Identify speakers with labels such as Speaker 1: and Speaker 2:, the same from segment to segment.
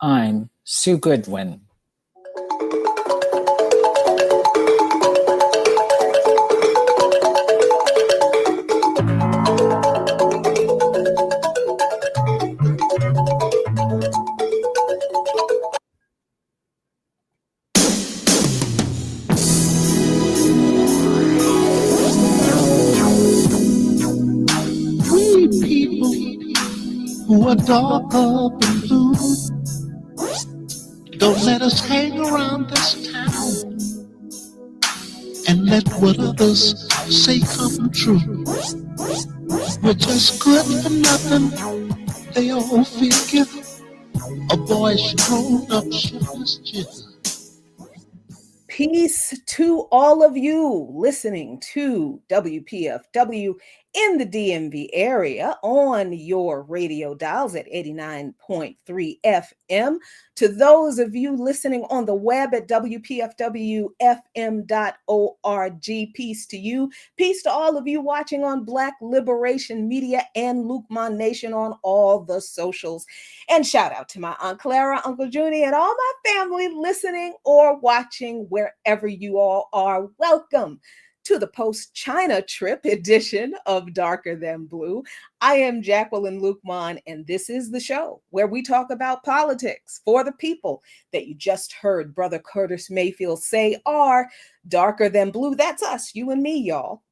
Speaker 1: I'm Sue Goodwin.
Speaker 2: We people who are dark up and blue, don't let us hang around this town and let what others say come true. We're just good for nothing, they all figure. A boy's grown up shouldn't jigger.
Speaker 3: Peace to all of you listening to WPFW in the DMV area on your radio dials at 89.3 FM. To those of you listening on the web at WPFWFM.org, peace to you. Peace to all of you watching on Black Liberation Media and Lukman Nation on all the socials. And shout out to my Aunt Clara, Uncle Junie, and all my family listening or watching wherever you all are. Welcome to the post-China trip edition of Darker Than Blue. I am Jacqueline Lukman, and this is the show where we talk about politics for the people that you just heard Brother Curtis Mayfield say are darker than blue. That's us, you and me, y'all.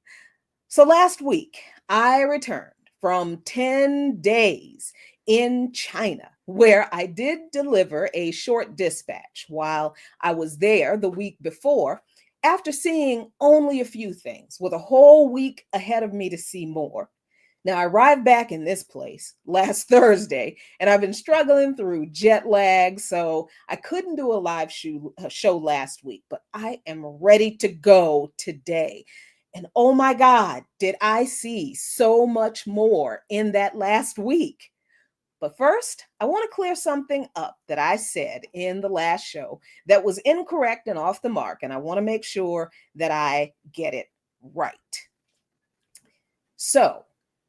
Speaker 3: So last week, I returned from 10 days in China, where I did deliver a short dispatch while I was there the week before, after seeing only a few things, with a whole week ahead of me to see more. Now, I arrived back in this place last Thursday, and I've been struggling through jet lag, so I couldn't do a live show last week, but I am ready to go today. And oh my God, did I see so much more in that last week. But first, I want to clear something up that I said in the last show that was incorrect and off the mark, and I want to make sure that I get it right. So,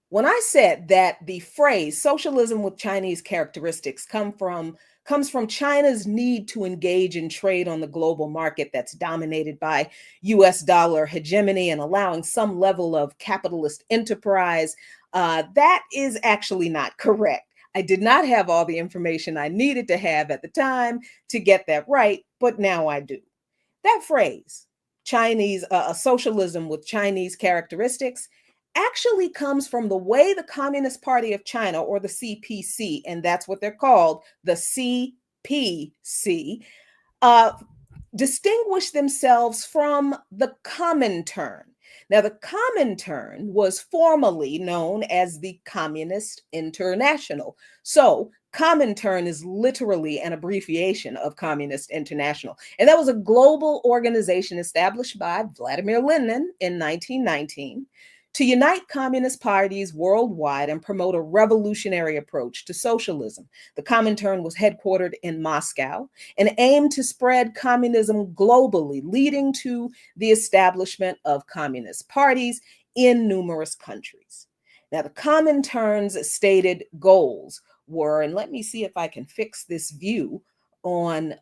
Speaker 3: when I said that the phrase socialism with Chinese characteristics comes from China's need to engage in trade on the global market that's dominated by US dollar hegemony and allowing some level of capitalist enterprise, that is actually not correct. I did not have all the information I needed to have at the time to get that right, but now I do. That phrase, socialism with Chinese characteristics, actually comes from the way the Communist Party of China, or the CPC, and that's what they're called, the CPC, distinguish themselves from the Comintern. Now, the Comintern was formerly known as the Communist International. So, Comintern is literally an abbreviation of Communist International. And that was a global organization established by Vladimir Lenin in 1919 to unite communist parties worldwide and promote a revolutionary approach to socialism. The Comintern was headquartered in Moscow and aimed to spread communism globally, leading to the establishment of communist parties in numerous countries. Now, the Comintern's stated goals were, and let me see if I can fix this view on,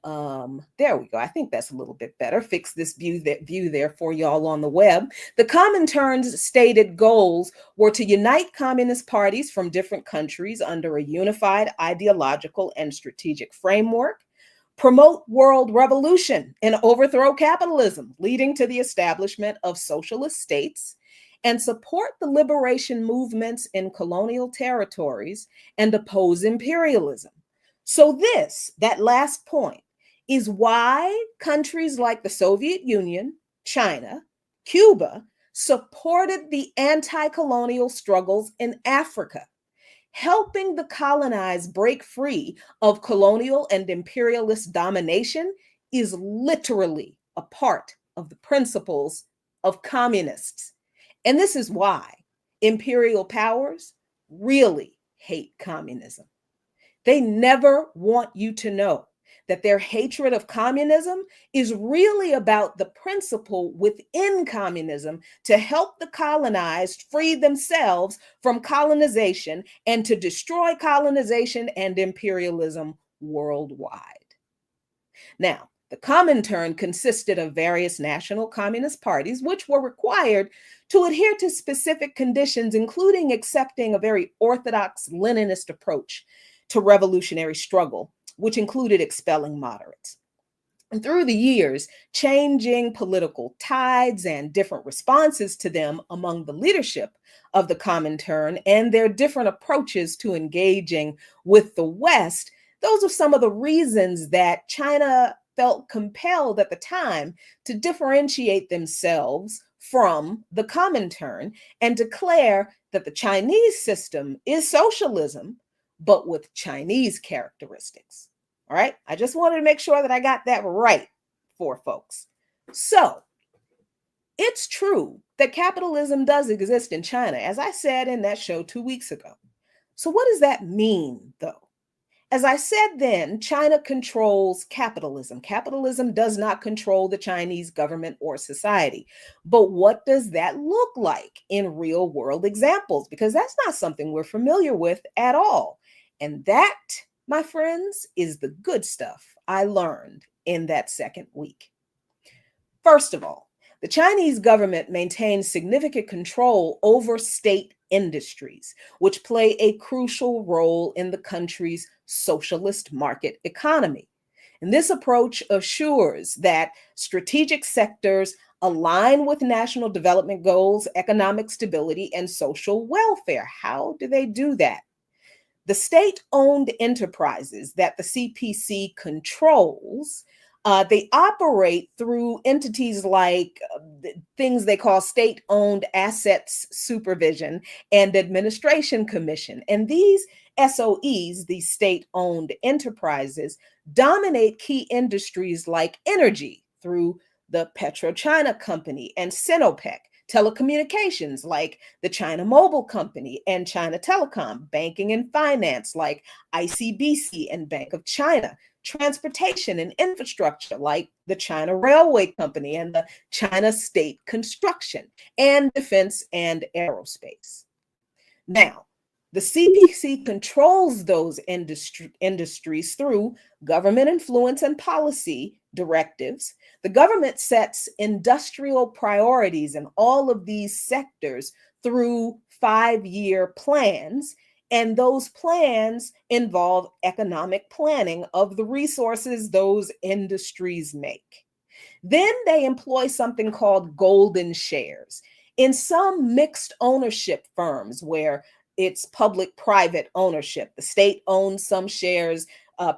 Speaker 3: there we go. I think that's a little bit better. Fix this view there for y'all on the web. The Comintern's stated goals were to unite communist parties from different countries under a unified ideological and strategic framework, promote world revolution and overthrow capitalism, leading to the establishment of socialist states, and support the liberation movements in colonial territories and oppose imperialism. So that last point, is why countries like the Soviet Union, China, Cuba supported the anti-colonial struggles in Africa, helping the colonized break free of colonial and imperialist domination is literally a part of the principles of communists. And this is why imperial powers really hate communism. They never want you to know that their hatred of communism is really about the principle within communism to help the colonized free themselves from colonization and to destroy colonization and imperialism worldwide. Now, the Comintern consisted of various national communist parties, which were required to adhere to specific conditions, including accepting a very orthodox Leninist approach to revolutionary struggle, which included expelling moderates. And through the years, changing political tides and different responses to them among the leadership of the Comintern and their different approaches to engaging with the West, those are some of the reasons that China felt compelled at the time to differentiate themselves from the Comintern and declare that the Chinese system is socialism, but with Chinese characteristics. All right, I just wanted to make sure that I got that right for folks. So, it's true that capitalism does exist in China, as I said in that show 2 weeks ago. So, what does that mean, though? As I said then, China controls capitalism. Capitalism does not control the Chinese government or society. But what does that look like in real world examples? Because that's not something we're familiar with at all. And that, my friends, is the good stuff I learned in that second week. First of all, the Chinese government maintains significant control over state industries, which play a crucial role in the country's socialist market economy. And this approach assures that strategic sectors align with national development goals, economic stability, and social welfare. How do they do that? The state-owned enterprises that the CPC controls, they operate through entities like things they call State-Owned Assets Supervision and Administration Commission. And these SOEs, these state-owned enterprises, dominate key industries like energy through the PetroChina Company and Sinopec, telecommunications like the China Mobile Company and China Telecom, banking and finance like ICBC and Bank of China, transportation and infrastructure like the China Railway Company and the China State Construction, and defense and aerospace. Now, the CPC controls those industries through government influence and policy directives. The government sets industrial priorities in all of these sectors through 5-year plans, and those plans involve economic planning of the resources those industries make. Then they employ something called golden shares. In some mixed ownership firms where it's public-private ownership, the state owns some shares,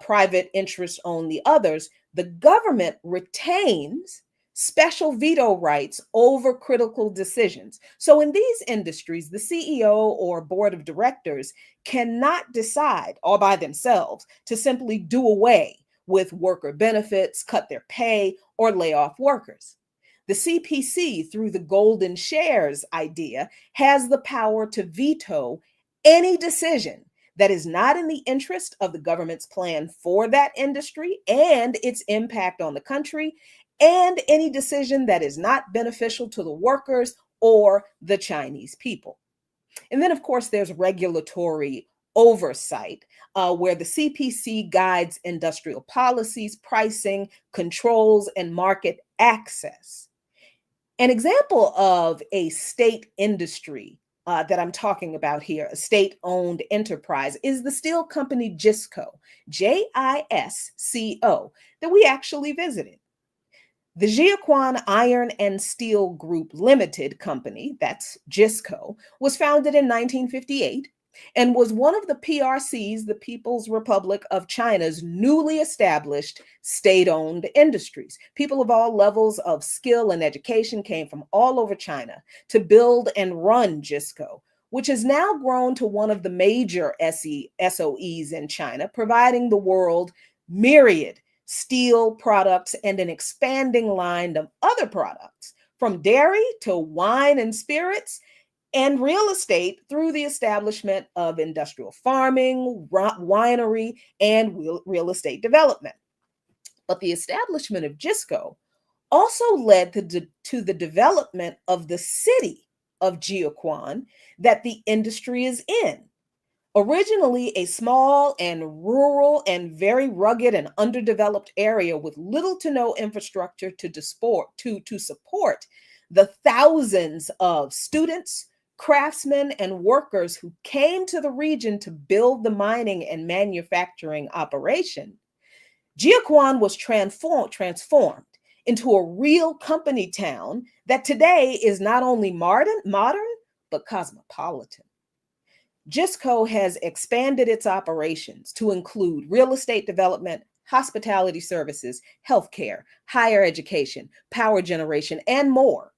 Speaker 3: private interests own the others, the government retains special veto rights over critical decisions. So in these industries, the CEO or board of directors cannot decide all by themselves to simply do away with worker benefits, cut their pay, or lay off workers. The CPC, through the golden shares idea, has the power to veto any decision that is not in the interest of the government's plan for that industry and its impact on the country, and any decision that is not beneficial to the workers or the Chinese people. And then, of course, there's regulatory oversight, where the CPC guides industrial policies, pricing, controls, and market access. An example of a state industry that I'm talking about here, a state-owned enterprise, is the steel company JISCO, JISCO, that we actually visited. The Jiuquan Iron and Steel Group Limited Company, that's JISCO, was founded in 1958 and was one of the PRC's, the People's Republic of China's newly established state-owned industries. People of all levels of skill and education came from all over China to build and run JISCO, which has now grown to one of the major SOEs in China, providing the world myriad steel products and an expanding line of other products, from dairy to wine and spirits, and real estate through the establishment of industrial farming, winery, and real estate development. But the establishment of JISCO also led to the development of the city of Jiuquan that the industry is in. Originally a small and rural and very rugged and underdeveloped area with little to no infrastructure to support the thousands of students, craftsmen, and workers who came to the region to build the mining and manufacturing operation, Jiuquan was transformed into a real company town that today is not only modern but cosmopolitan. Gisco has expanded its operations to include real estate development, hospitality services, healthcare, higher education, power generation, and more,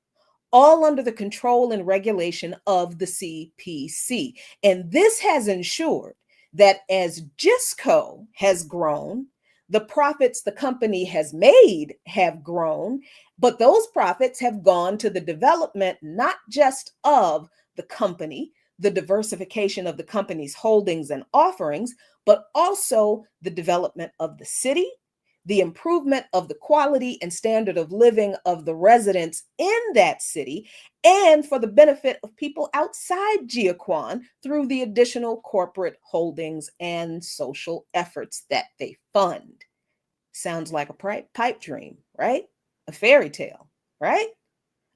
Speaker 3: all under the control and regulation of the CPC. And this has ensured that as Gisco has grown, the profits the company has made have grown, but those profits have gone to the development not just of the company, the diversification of the company's holdings and offerings, but also the development of the city, the improvement of the quality and standard of living of the residents in that city, and for the benefit of people outside Jiuquan through the additional corporate holdings and social efforts that they fund. Sounds like a pipe dream, right? A fairy tale, right?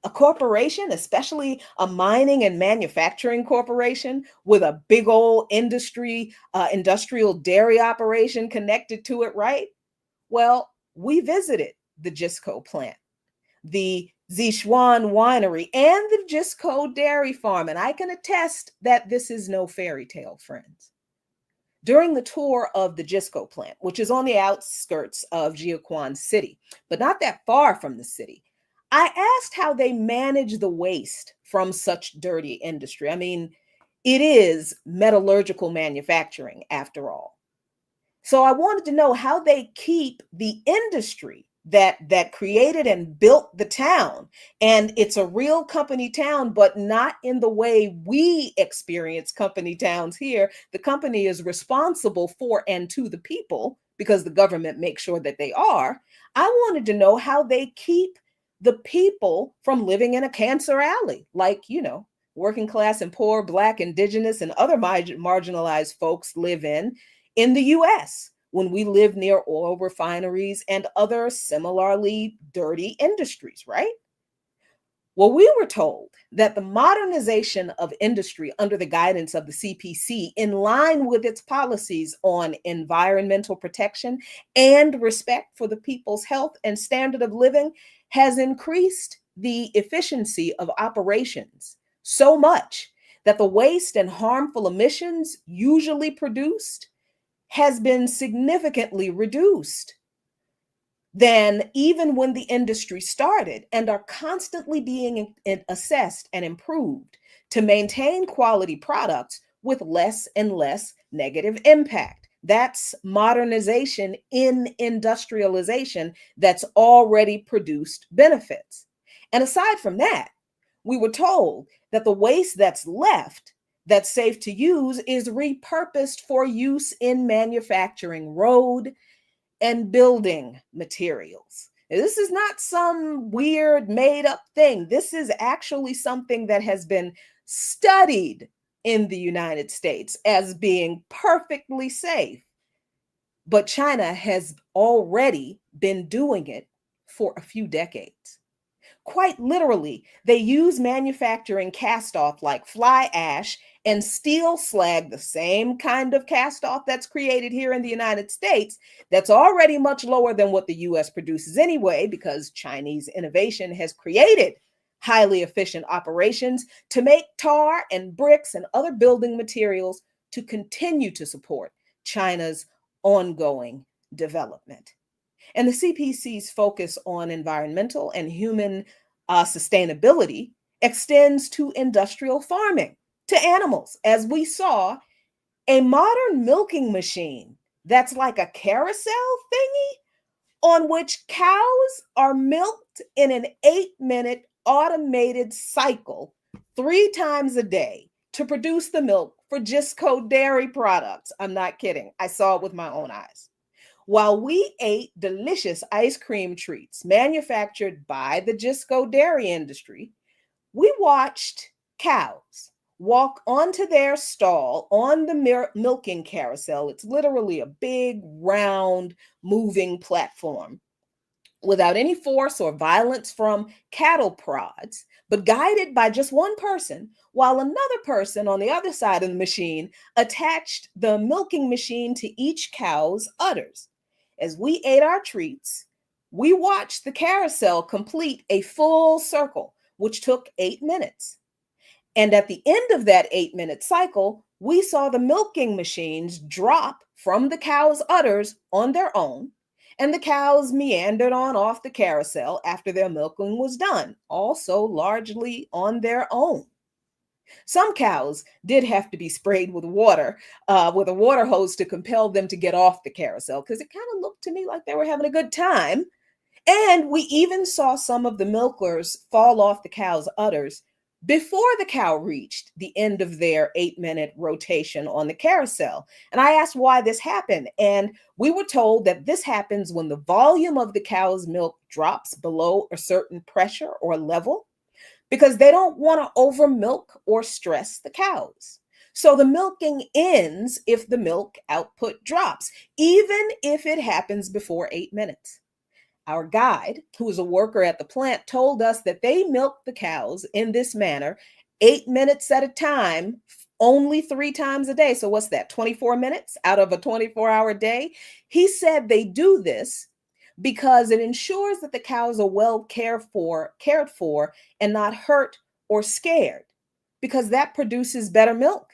Speaker 3: A corporation, especially a mining and manufacturing corporation with a big old industrial dairy operation connected to it, right? Well, we visited the Gisco plant, the Zichuan winery, and the Gisco dairy farm, and I can attest that this is no fairy tale, friends. During the tour of the Gisco plant, which is on the outskirts of Jiuquan City, but not that far from the city, I asked how they manage the waste from such dirty industry. I mean, it is metallurgical manufacturing after all. So I wanted to know how they keep the industry that created and built the town. And it's a real company town, but not in the way we experience company towns here. The company is responsible for and to the people because the government makes sure that they are. I wanted to know how they keep the people from living in a cancer alley, like, working class and poor, Black, Indigenous, and other marginalized folks live in the US when we live near oil refineries and other similarly dirty industries, right? Well, we were told that the modernization of industry under the guidance of the CPC, in line with its policies on environmental protection and respect for the people's health and standard of living, has increased the efficiency of operations so much that the waste and harmful emissions usually produced has been significantly reduced than even when the industry started, and are constantly being assessed and improved to maintain quality products with less and less negative impact. That's modernization in industrialization that's already produced benefits. And aside from that, we were told that the waste that's left that's safe to use is repurposed for use in manufacturing road and building materials. This is not some weird made up thing. This is actually something that has been studied in the United States as being perfectly safe. But China has already been doing it for a few decades. Quite literally, they use manufacturing cast off like fly ash and steel slag, the same kind of cast off that's created here in the United States, that's already much lower than what the US produces anyway, because Chinese innovation has created highly efficient operations to make tar and bricks and other building materials to continue to support China's ongoing development. And the CPC's focus on environmental and human sustainability extends to industrial farming, to animals, as we saw a modern milking machine that's like a carousel thingy on which cows are milked in an 8-minute automated cycle 3 times a day to produce the milk for Gisco dairy products. I'm not kidding. I saw it with my own eyes. While we ate delicious ice cream treats manufactured by the Gisco dairy industry, we watched cows walk onto their stall on the milking carousel. It's literally a big, round, moving platform without any force or violence from cattle prods, but guided by just one person, while another person on the other side of the machine attached the milking machine to each cow's udders. As we ate our treats, we watched the carousel complete a full circle, which took 8 minutes. And at the end of that 8 minute cycle, we saw the milking machines drop from the cow's udders on their own, and the cows meandered on off the carousel after their milking was done, also largely on their own. Some cows did have to be sprayed with water, with a water hose to compel them to get off the carousel, because it kind of looked to me like they were having a good time. And we even saw some of the milkers fall off the cow's udders before the cow reached the end of their 8 minute rotation on the carousel. And I asked why this happened. And we were told that this happens when the volume of the cow's milk drops below a certain pressure or level, because they don't want to over milk or stress the cows. So the milking ends if the milk output drops, even if it happens before 8 minutes. Our guide, who is a worker at the plant, told us that they milk the cows in this manner 8 minutes at a time, only 3 times a day. So what's that, 24 minutes out of a 24-hour day? He said they do this because it ensures that the cows are well cared for and not hurt or scared, because that produces better milk.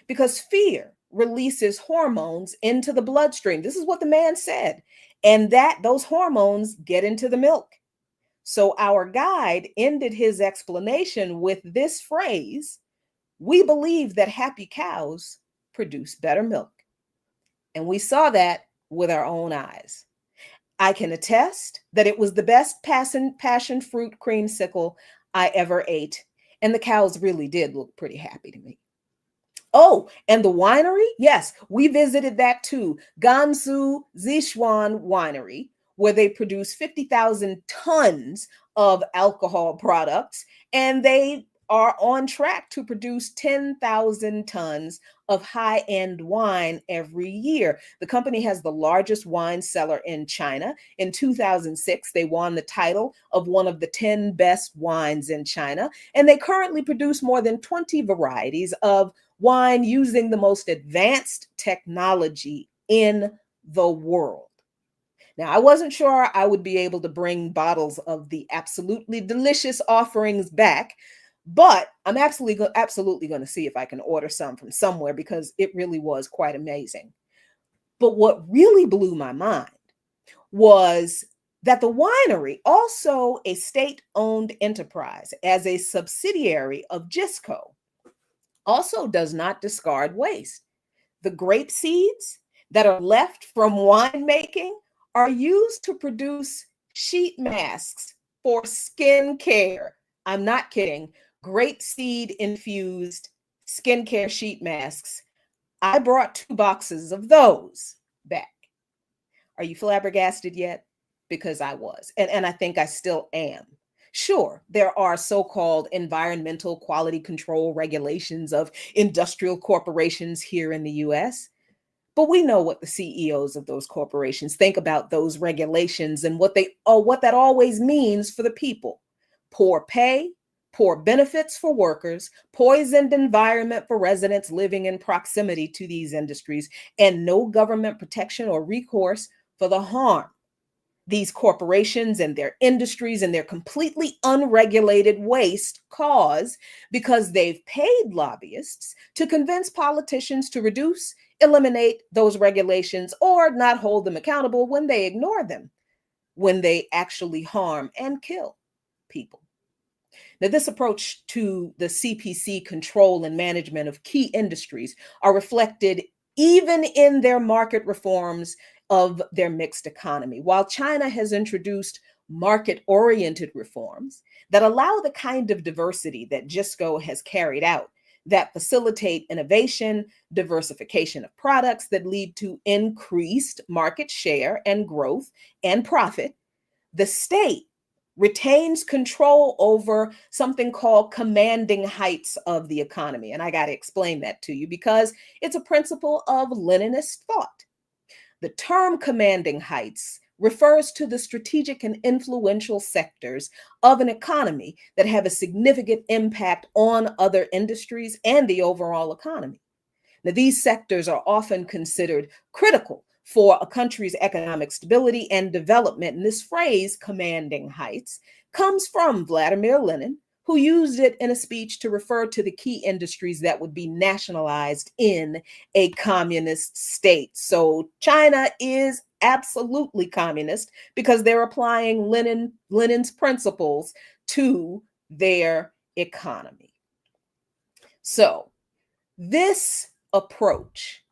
Speaker 3: Because fear releases hormones into the bloodstream. This is what the man said. And that those hormones get into the milk. So our guide ended his explanation with this phrase: we believe that happy cows produce better milk. And we saw that with our own eyes. I can attest that it was the best passion fruit creamsicle I ever ate. And the cows really did look pretty happy to me. Oh, and the winery? Yes, we visited that too. Gansu Sichuan Winery, where they produce 50,000 tons of alcohol products, and they are on track to produce 10,000 tons of high-end wine every year. The company has the largest wine cellar in China. In 2006, they won the title of one of the 10 best wines in China, and they currently produce more than 20 varieties of wine using the most advanced technology in the world. Now, I wasn't sure I would be able to bring bottles of the absolutely delicious offerings back, but I'm absolutely going to see if I can order some from somewhere, because it really was quite amazing. But what really blew my mind was that the winery, also a state-owned enterprise as a subsidiary of Gisco, also does not discard waste. The grape seeds that are left from winemaking are used to produce sheet masks for skin care. I'm not kidding. Grape seed infused skincare sheet masks. I brought 2 boxes of those back. Are you flabbergasted yet? Because I was, and I think I still am. Sure, there are so-called environmental quality control regulations of industrial corporations here in the US, but we know what the CEOs of those corporations think about those regulations and what that always means for the people. Poor pay, poor benefits for workers, poisoned environment for residents living in proximity to these industries, and no government protection or recourse for the harm these corporations and their industries and their completely unregulated waste cause, because they've paid lobbyists to convince politicians to reduce, eliminate those regulations, or not hold them accountable when they ignore them, when they actually harm and kill people. Now, this approach to the CPC control and management of key industries are reflected even in their market reforms of their mixed economy. While China has introduced market-oriented reforms that allow the kind of diversity that Gisco has carried out, that facilitate innovation, diversification of products that lead to increased market share and growth and profit, the state retains control over something called commanding heights of the economy. And I got to explain that to you because it's a principle of Leninist thought. The term commanding heights refers to the strategic and influential sectors of an economy that have a significant impact on other industries and the overall economy. Now, these sectors are often considered critical for a country's economic stability and development. And this phrase, commanding heights, comes from Vladimir Lenin, who used it in a speech to refer to the key industries that would be nationalized in a communist state. So China is absolutely communist because they're applying Lenin's principles to their economy. So this approach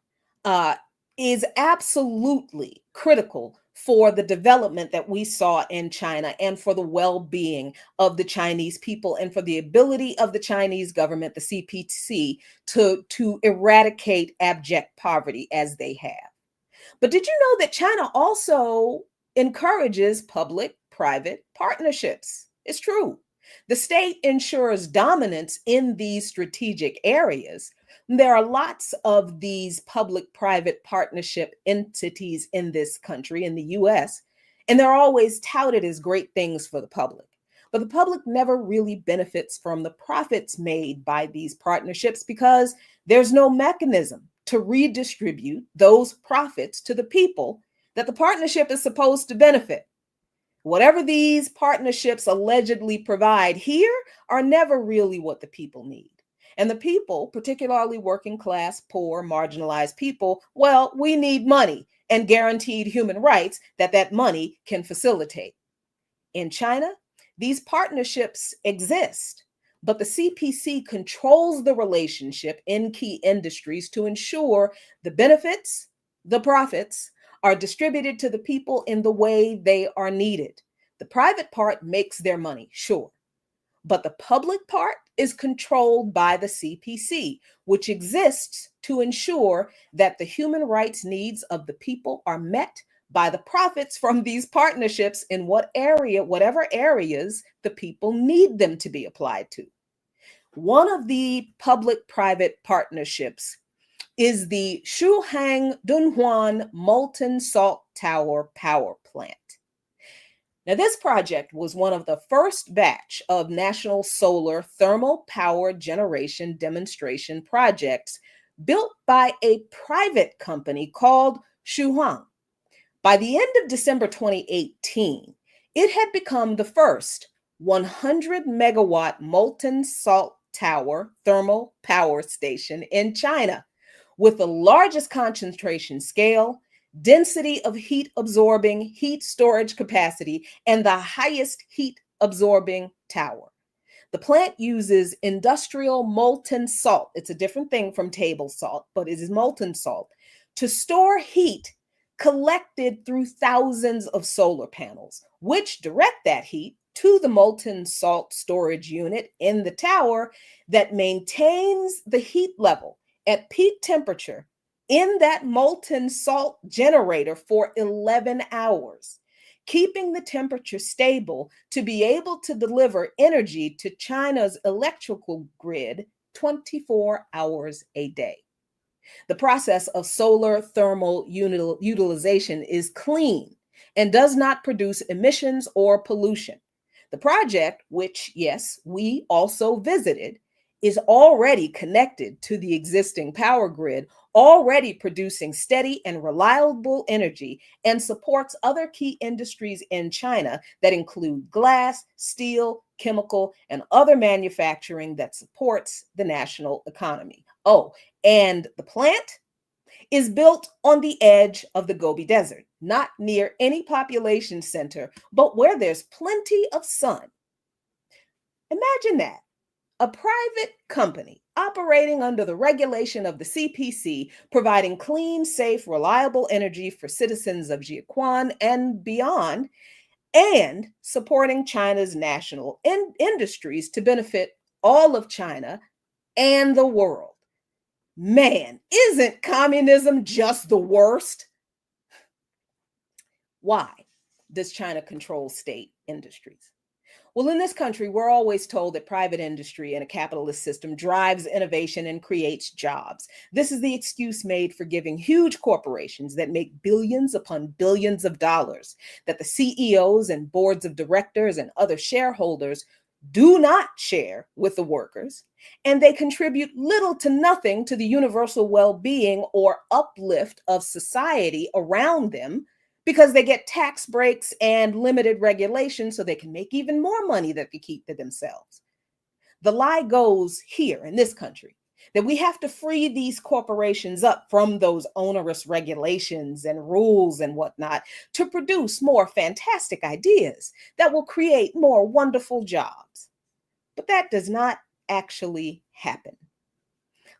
Speaker 3: is absolutely critical for the development that we saw in China and for the well-being of the Chinese people and for the ability of the Chinese government, the CPC, to eradicate abject poverty as they have. But did you know that China also encourages public-private partnerships? It's true. The state ensures dominance in these strategic areas. There are lots of these public-private partnership entities in this country, in the US, and they're always touted as great things for the public. But the public never really benefits from the profits made by these partnerships because there's no mechanism to redistribute those profits to the people that the partnership is supposed to benefit. Whatever these partnerships allegedly provide here are never really what the people need. And the people, particularly working class, poor, marginalized people, well, we need money and guaranteed human rights that money can facilitate. In China, these partnerships exist, but the CPC controls the relationship in key industries to ensure the benefits, the profits, are distributed to the people in the way they are needed. The private part makes their money, sure, but the public part is controlled by the CPC, which exists to ensure that the human rights needs of the people are met by the profits from these partnerships in whatever areas the people need them to be applied to. One of the public-private partnerships is the Shuhang Dunhuan Molten Salt Tower Power Plant. Now, this project was one of the first batch of national solar thermal power generation demonstration projects built by a private company called Shuhang. By the end of December 2018, it had become the first 100 megawatt molten salt tower thermal power station in China, with the largest concentration scale, density of heat absorbing heat storage capacity, and the highest heat absorbing tower. The plant uses industrial molten salt. It's a different thing from table salt, but it is molten salt to store heat collected through thousands of solar panels, which direct that heat to the molten salt storage unit in the tower that maintains the heat level at peak temperature in that molten salt generator for 11 hours, keeping the temperature stable to be able to deliver energy to China's electrical grid 24 hours a day. The process of solar thermal utilization is clean and does not produce emissions or pollution. The project, which, yes, we also visited, is already connected to the existing power grid, already producing steady and reliable energy, and supports other key industries in China that include glass, steel, chemical, and other manufacturing that supports the national economy. Oh, and the plant is built on the edge of the Gobi Desert, not near any population center, but where there's plenty of sun. Imagine that. A private company operating under the regulation of the CPC, providing clean, safe, reliable energy for citizens of Jiuquan and beyond, and supporting China's national industries to benefit all of China and the world. Man, isn't communism just the worst? Why does China control state industries? Well, in this country, we're always told that private industry in a capitalist system drives innovation and creates jobs. This is the excuse made for giving huge corporations that make billions upon billions of dollars, that the CEOs and boards of directors and other shareholders do not share with the workers, and they contribute little to nothing to the universal well-being or uplift of society around them, because they get tax breaks and limited regulation so they can make even more money that they keep to themselves. The lie goes here in this country that we have to free these corporations up from those onerous regulations and rules and whatnot to produce more fantastic ideas that will create more wonderful jobs. But that does not actually happen.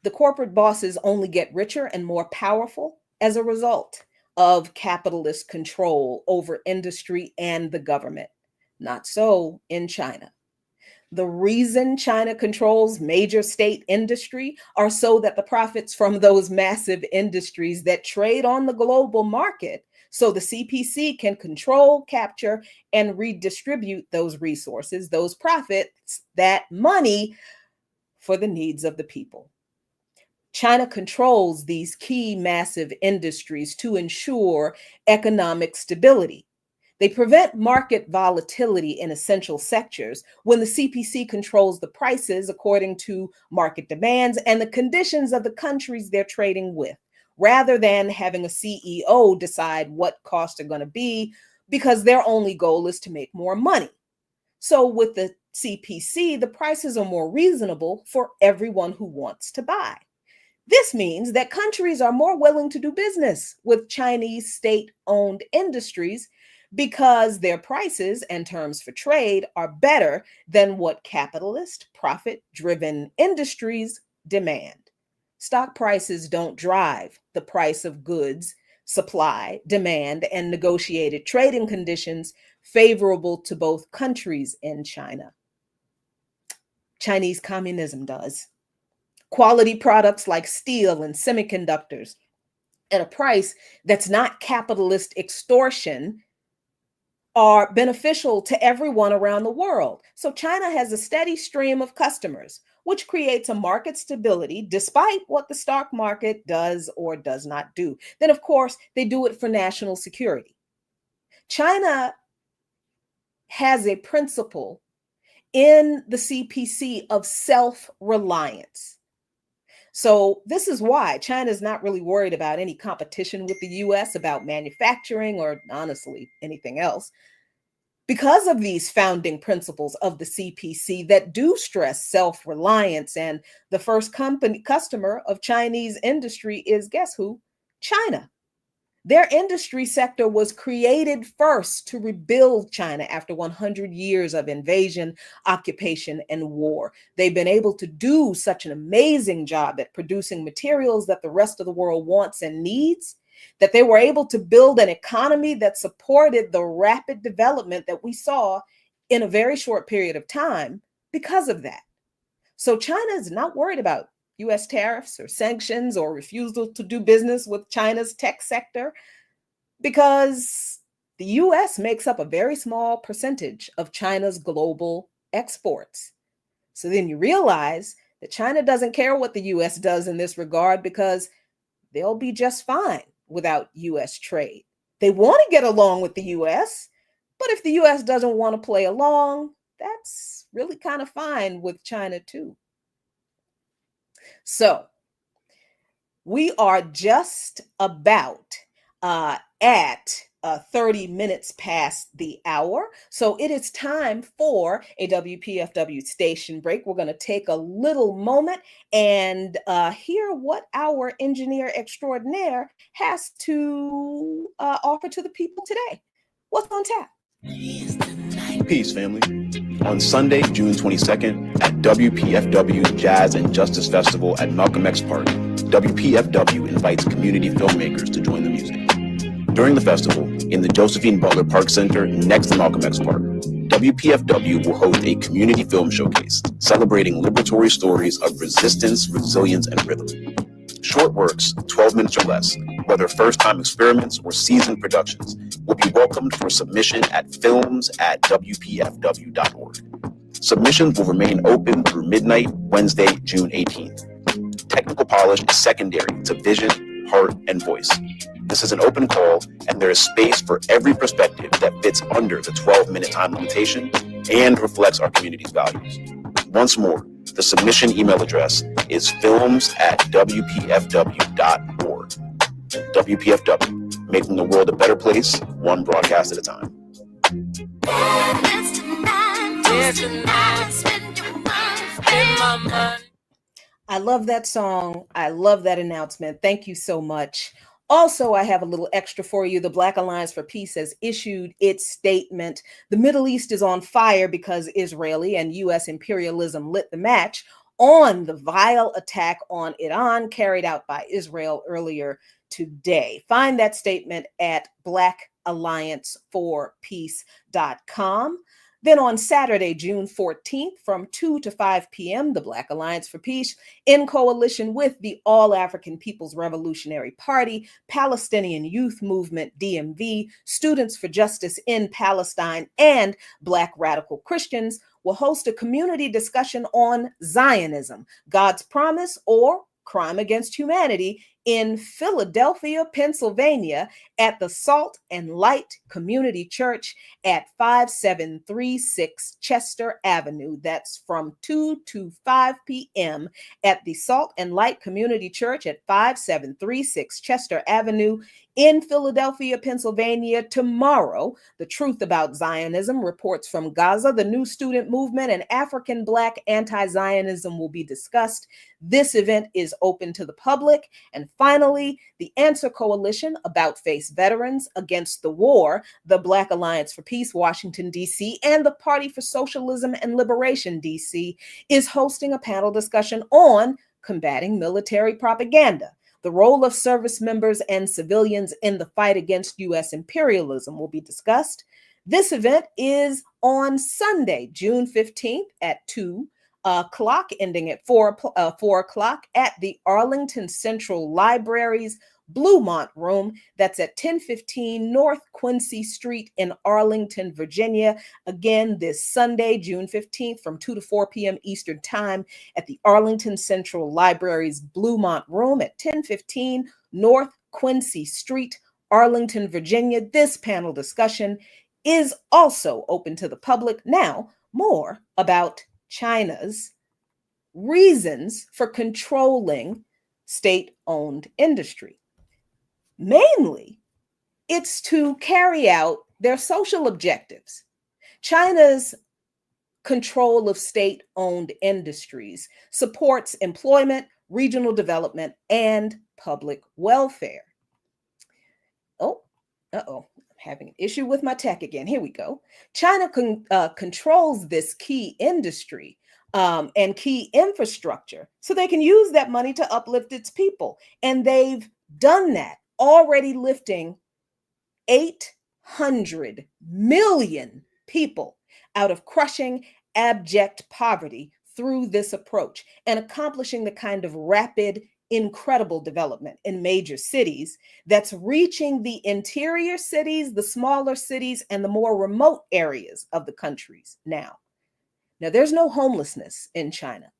Speaker 3: The corporate bosses only get richer and more powerful as a result of capitalist control over industry and the government. Not so in China. The reason China controls major state industry are so that the profits from those massive industries that trade on the global market, so the CPC can control, capture, and redistribute those resources, those profits, that money for the needs of the people. China controls these key massive industries to ensure economic stability. They prevent market volatility in essential sectors when the CPC controls the prices according to market demands and the conditions of the countries they're trading with, rather than having a CEO decide what costs are going to be, because their only goal is to make more money. So with the CPC, the prices are more reasonable for everyone who wants to buy. This means that countries are more willing to do business with Chinese state-owned industries because their prices and terms for trade are better than what capitalist, profit-driven industries demand. Stock prices don't drive the price of goods, supply, demand, and negotiated trading conditions favorable to both countries in China. Chinese communism does. Quality products like steel and semiconductors at a price that's not capitalist extortion are beneficial to everyone around the world. So China has a steady stream of customers, which creates a market stability despite what the stock market does or does not do. Then, of course, they do it for national security. China has a principle in the CPC of self-reliance. So this is why China is not really worried about any competition with the US about manufacturing or honestly anything else, because of these founding principles of the CPC that do stress self-reliance. And the first customer of Chinese industry is, guess who? China. Their industry sector was created first to rebuild China after 100 years of invasion, occupation, and war. They've been able to do such an amazing job at producing materials that the rest of the world wants and needs, that they were able to build an economy that supported the rapid development that we saw in a very short period of time because of that. So China is not worried about US tariffs or sanctions or refusal to do business with China's tech sector, because the US makes up a very small percentage of China's global exports. So then you realize that China doesn't care what the US does in this regard, because they'll be just fine without US trade. They want to get along with the US, but if the US doesn't want to play along, that's really kind of fine with China too. So we are just about at 30 minutes past the hour. So it is time for a WPFW station break. We're going to take a little moment and hear what our engineer extraordinaire has to offer to the people today. What's on tap?
Speaker 4: Peace, family. On Sunday, June 22nd, at WPFW Jazz and Justice Festival at Malcolm X Park, WPFW invites community filmmakers to join the music. During the festival, in the Josephine Butler Park Center next to Malcolm X Park, WPFW will host a community film showcase celebrating liberatory stories of resistance, resilience, and rhythm. Short works, 12 minutes or less, whether first-time experiments or seasoned productions, will will be welcomed for submission at films@wpfw.org. Submissions will remain open through midnight, Wednesday, June 18th. Technical polish is secondary to vision, heart, and voice. This is an open call, and there is space for every perspective that fits under the 12-minute time limitation and reflects our community's values. Once more, the submission email address is films@wpfw.org. WPFW, making the world a better place, one broadcast at a time.
Speaker 3: I love that song. I love that announcement. Thank you so much. Also, I have a little extra for you. The Black Alliance for Peace has issued its statement. The Middle East is on fire because Israeli and U.S. imperialism lit the match on the vile attack on Iran carried out by Israel earlier today. Find that statement at blackallianceforpeace.com. Then on Saturday, June 14th, from 2 to 5 p.m., the Black Alliance for Peace, in coalition with the All-African People's Revolutionary Party, Palestinian Youth Movement, DMV, Students for Justice in Palestine, and Black Radical Christians, will host a community discussion on Zionism, God's promise or crime against humanity, in Philadelphia, Pennsylvania, at the Salt and Light Community Church at 5736 Chester Avenue. That's from 2 to 5 p.m. at the Salt and Light Community Church at 5736 Chester Avenue in Philadelphia, Pennsylvania. Tomorrow, The Truth About Zionism, Reports from Gaza, the New Student Movement, and African Black Anti-Zionism will be discussed. This event is open to the public. And finally, the Answer Coalition, About Face Veterans Against the War, the Black Alliance for Peace, Washington, D.C., and the Party for Socialism and Liberation, D.C., is hosting a panel discussion on combating military propaganda. The role of service members and civilians in the fight against U.S. imperialism will be discussed. This event is on Sunday, June 15th at 2 o'clock, ending at 4 o'clock at the Arlington Central Library's Bluemont Room. That's at 1015 North Quincy Street in Arlington, Virginia. Again, this Sunday, June 15th from 2 to 4 p.m. Eastern Time at the Arlington Central Library's Bluemont Room at 1015 North Quincy Street, Arlington, Virginia. This panel discussion is also open to the public. Now, more about China's reasons for controlling state-owned industry. Mainly, it's to carry out their social objectives. China's control of state-owned industries supports employment, regional development, and public welfare. I'm having an issue with my tech again. Here we go. China controls this key industry and key infrastructure so they can use that money to uplift its people. And they've done that, already lifting 800 million people out of crushing, abject poverty through this approach and accomplishing the kind of rapid, incredible development in major cities that's reaching the interior cities, the smaller cities, and the more remote areas of the countries now. Now, there's no homelessness in China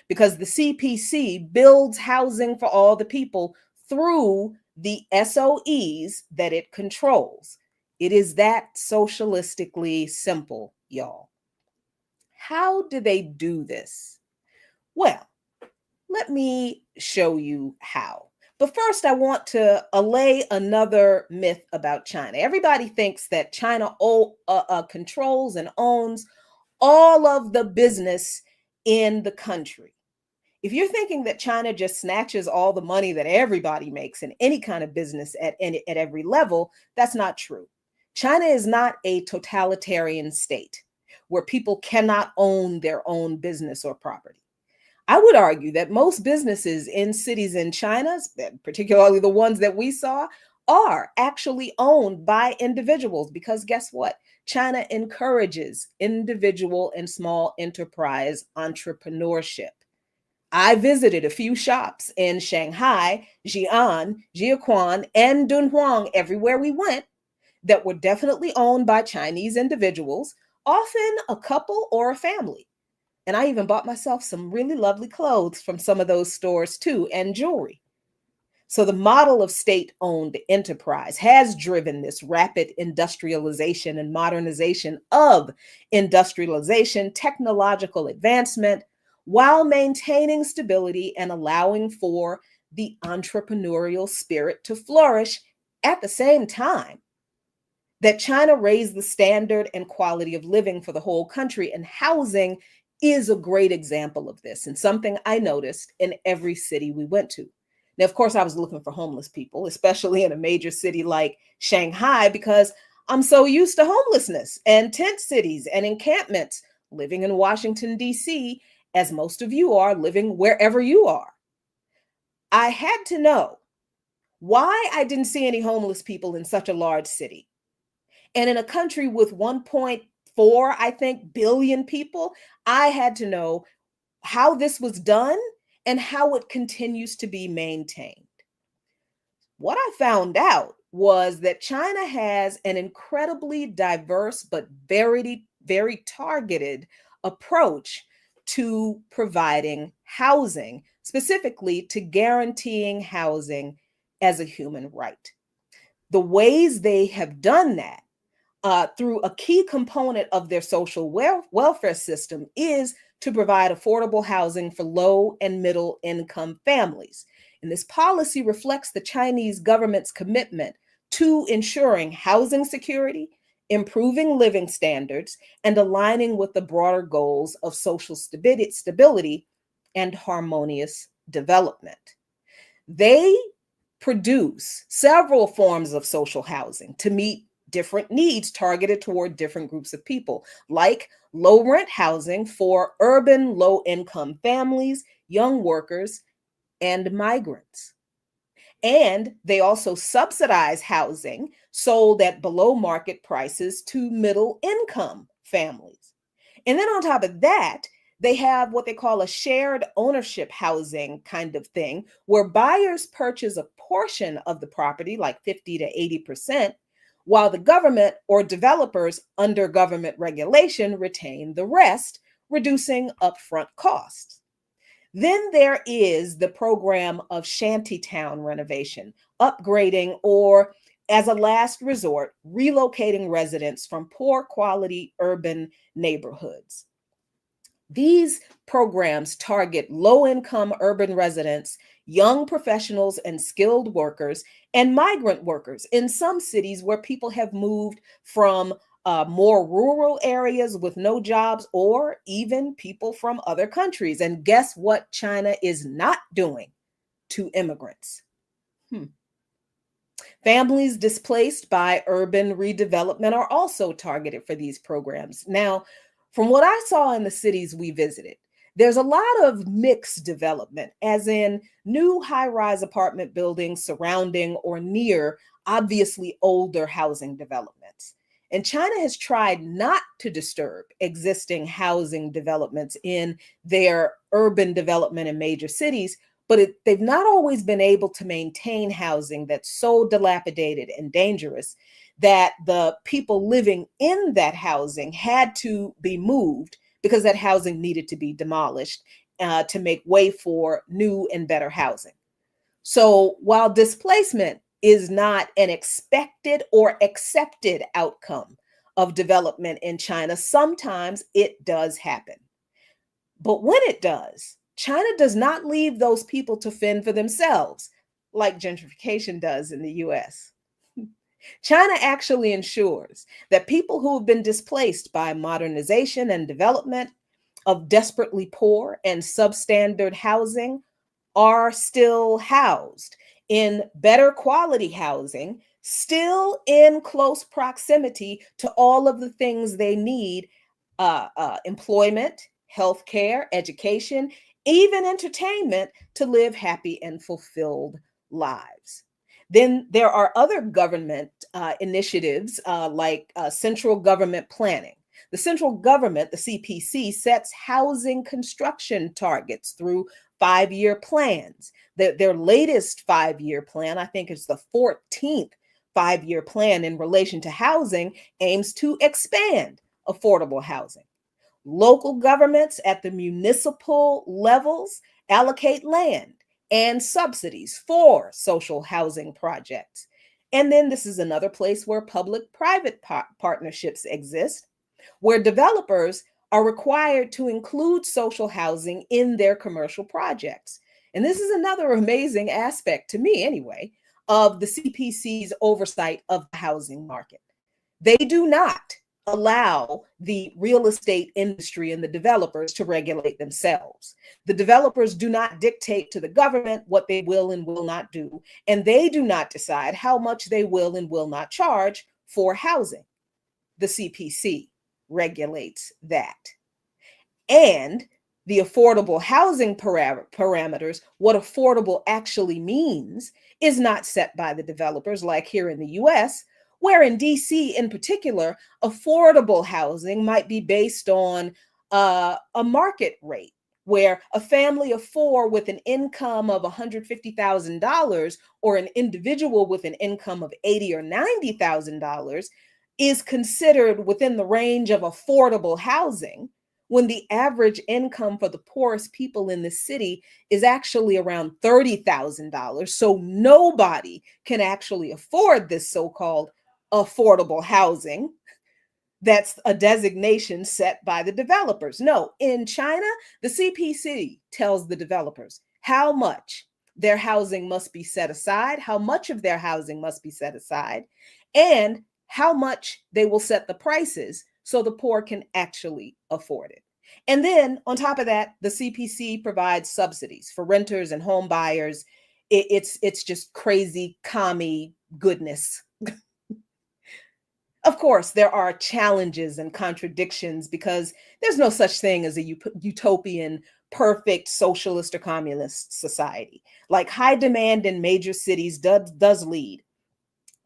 Speaker 3: because the CPC builds housing for all the people through the SOEs that it controls. It is that socialistically simple, y'all. How do they do this? Well, let me show you how. But first, I want to allay another myth about China. Everybody thinks that China controls and owns all of the business in the country. If you're thinking that China just snatches all the money that everybody makes in any kind of business at every level, that's not true. China is not a totalitarian state where people cannot own their own business or property. I would argue that most businesses in cities in China, particularly the ones that we saw, are actually owned by individuals because guess what? China encourages individual and small enterprise entrepreneurship. I visited a few shops in Shanghai, Xi'an, Jiuquan, and Dunhuang. Everywhere we went, that were definitely owned by Chinese individuals, often a couple or a family. And I even bought myself some really lovely clothes from some of those stores too, and jewelry. So the model of state-owned enterprise has driven this rapid industrialization and modernization of industrialization, technological advancement, while maintaining stability and allowing for the entrepreneurial spirit to flourish at the same time that China raised the standard and quality of living for the whole country, and housing is a great example of this and something I noticed in every city we went to. Now, of course, I was looking for homeless people, especially in a major city like Shanghai, because I'm so used to homelessness and tent cities and encampments living in Washington, D.C., as most of you are living wherever you are. I had to know why I didn't see any homeless people in such a large city. And in a country with 1.4, I think, billion people, I had to know how this was done and how it continues to be maintained. What I found out was that China has an incredibly diverse but very, very targeted approach to providing housing, specifically to guaranteeing housing as a human right. The ways they have done that through a key component of their social welfare system is to provide affordable housing for low and middle income families. And this policy reflects the Chinese government's commitment to ensuring housing security, improving living standards, and aligning with the broader goals of social stability and harmonious development. They produce several forms of social housing to meet different needs targeted toward different groups of people, like low rent housing for urban low income families, young workers, and migrants. And they also subsidize housing sold at below market prices to middle income families. And then on top of that, they have what they call a shared ownership housing kind of thing, where buyers purchase a portion of the property, like 50 to 80%, while the government or developers under government regulation retain the rest, reducing upfront costs. Then there is the program of shantytown renovation, upgrading, or as a last resort, relocating residents from poor quality urban neighborhoods. These programs target low-income urban residents, young professionals and skilled workers, and migrant workers in some cities where people have moved from more rural areas with no jobs, or even people from other countries. And guess what China is not doing to immigrants? Families displaced by urban redevelopment are also targeted for these programs. Now, from what I saw in the cities we visited, there's a lot of mixed development, as in new high-rise apartment buildings surrounding or near obviously older housing developments. And China has tried not to disturb existing housing developments in their urban development in major cities, but they've not always been able to maintain housing that's so dilapidated and dangerous that the people living in that housing had to be moved because that housing needed to be demolished to make way for new and better housing. So while displacement is not an expected or accepted outcome of development in China, sometimes it does happen. But when it does, China does not leave those people to fend for themselves like gentrification does in the US. China actually ensures that people who have been displaced by modernization and development of desperately poor and substandard housing are still housed in better quality housing, still in close proximity to all of the things they need, employment, healthcare, education, even entertainment, to live happy and fulfilled lives. Then there are other government initiatives like central government planning. The central government, the CPC, sets housing construction targets through 5-year plans. Their latest 5-year plan, I think, is the 14th 5-year plan in relation to housing aims to expand affordable housing. Local governments at the municipal levels allocate land and subsidies for social housing projects. And then this is another place where public-private partnerships exist, where developers are required to include social housing in their commercial projects. And this is another amazing aspect, to me anyway, of the CPC's oversight of the housing market. They do not allow the real estate industry and the developers to regulate themselves. The developers do not dictate to the government what they will and will not do, and they do not decide how much they will and will not charge for housing. The CPC regulates that. And the affordable housing parameters, what affordable actually means, is not set by the developers like here in the US, where in DC in particular, affordable housing might be based on a market rate, where a family of four with an income of $150,000 or an individual with an income of $80,000 or $90,000 is considered within the range of affordable housing, when the average income for the poorest people in the city is actually around $30,000. So nobody can actually afford this so-called affordable housing. That's a designation set by the developers. No, in China, the CPC tells the developers how much their housing must be set aside, how much of their housing must be set aside, and how much they will set the prices so the poor can actually afford it. And then on top of that, the CPC provides subsidies for renters and home buyers. It's just crazy commie goodness. Of course, there are challenges and contradictions because there's no such thing as a utopian, perfect socialist or communist society. Like high demand in major cities does lead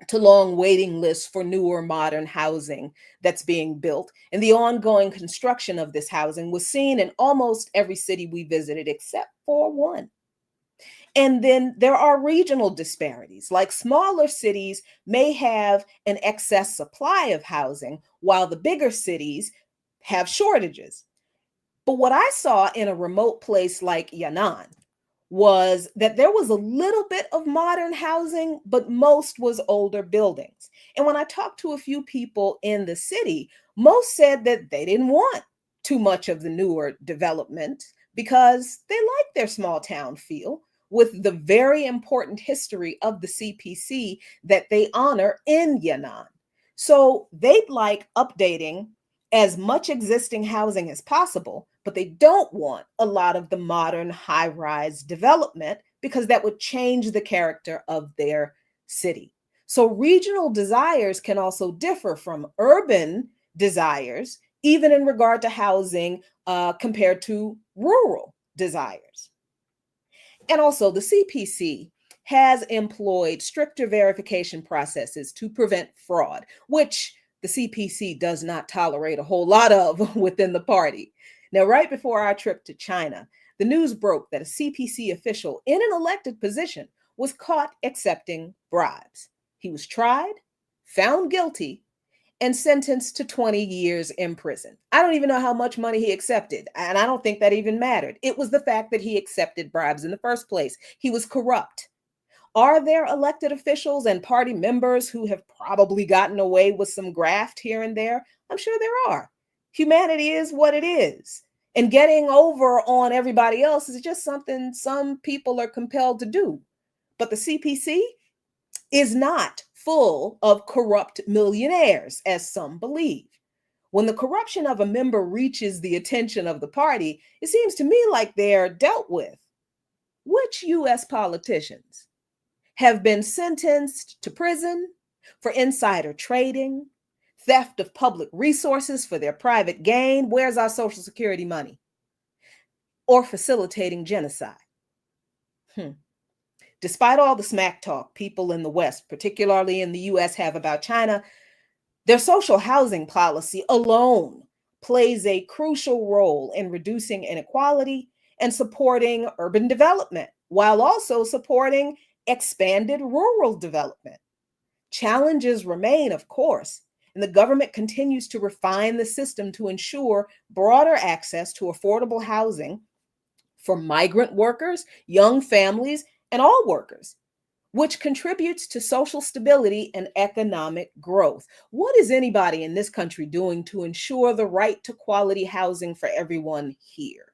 Speaker 3: to long waiting lists for newer modern housing that's being built. And the ongoing construction of this housing was seen in almost every city we visited except for one. And then there are regional disparities, like smaller cities may have an excess supply of housing while the bigger cities have shortages. But what I saw in a remote place like Yanan was that there was a little bit of modern housing, but most was older buildings. And when I talked to a few people in the city, most said that they didn't want too much of the newer development because they like their small town feel with the very important history of the CPC that they honor in Yanan. So they'd like updating as much existing housing as possible, but they don't want a lot of the modern high-rise development because that would change the character of their city. So regional desires can also differ from urban desires, even in regard to housing compared to rural desires. And also the CPC has employed stricter verification processes to prevent fraud, which the CPC does not tolerate a whole lot of within the party. Now, right before our trip to China, the news broke that a CPC official in an elected position was caught accepting bribes. He was tried, found guilty, and sentenced to 20 years in prison. I don't even know how much money he accepted, and I don't think that even mattered. It was the fact that he accepted bribes in the first place. He was corrupt. Are there elected officials and party members who have probably gotten away with some graft here and there? I'm sure there are. Humanity is what it is. And getting over on everybody else is just something some people are compelled to do. But the CPC is not full of corrupt millionaires, as some believe. When the corruption of a member reaches the attention of the party, it seems to me like they're dealt with. Which US politicians have been sentenced to prison for insider trading, theft of public resources for their private gain? Where's our Social Security money? Or facilitating genocide? Despite all the smack talk people in the West, particularly in the US, have about China, their social housing policy alone plays a crucial role in reducing inequality and supporting urban development, while also supporting expanded rural development. Challenges remain, of course, and the government continues to refine the system to ensure broader access to affordable housing for migrant workers, young families, and all workers, which contributes to social stability and economic growth. What is anybody in this country doing to ensure the right to quality housing for everyone here?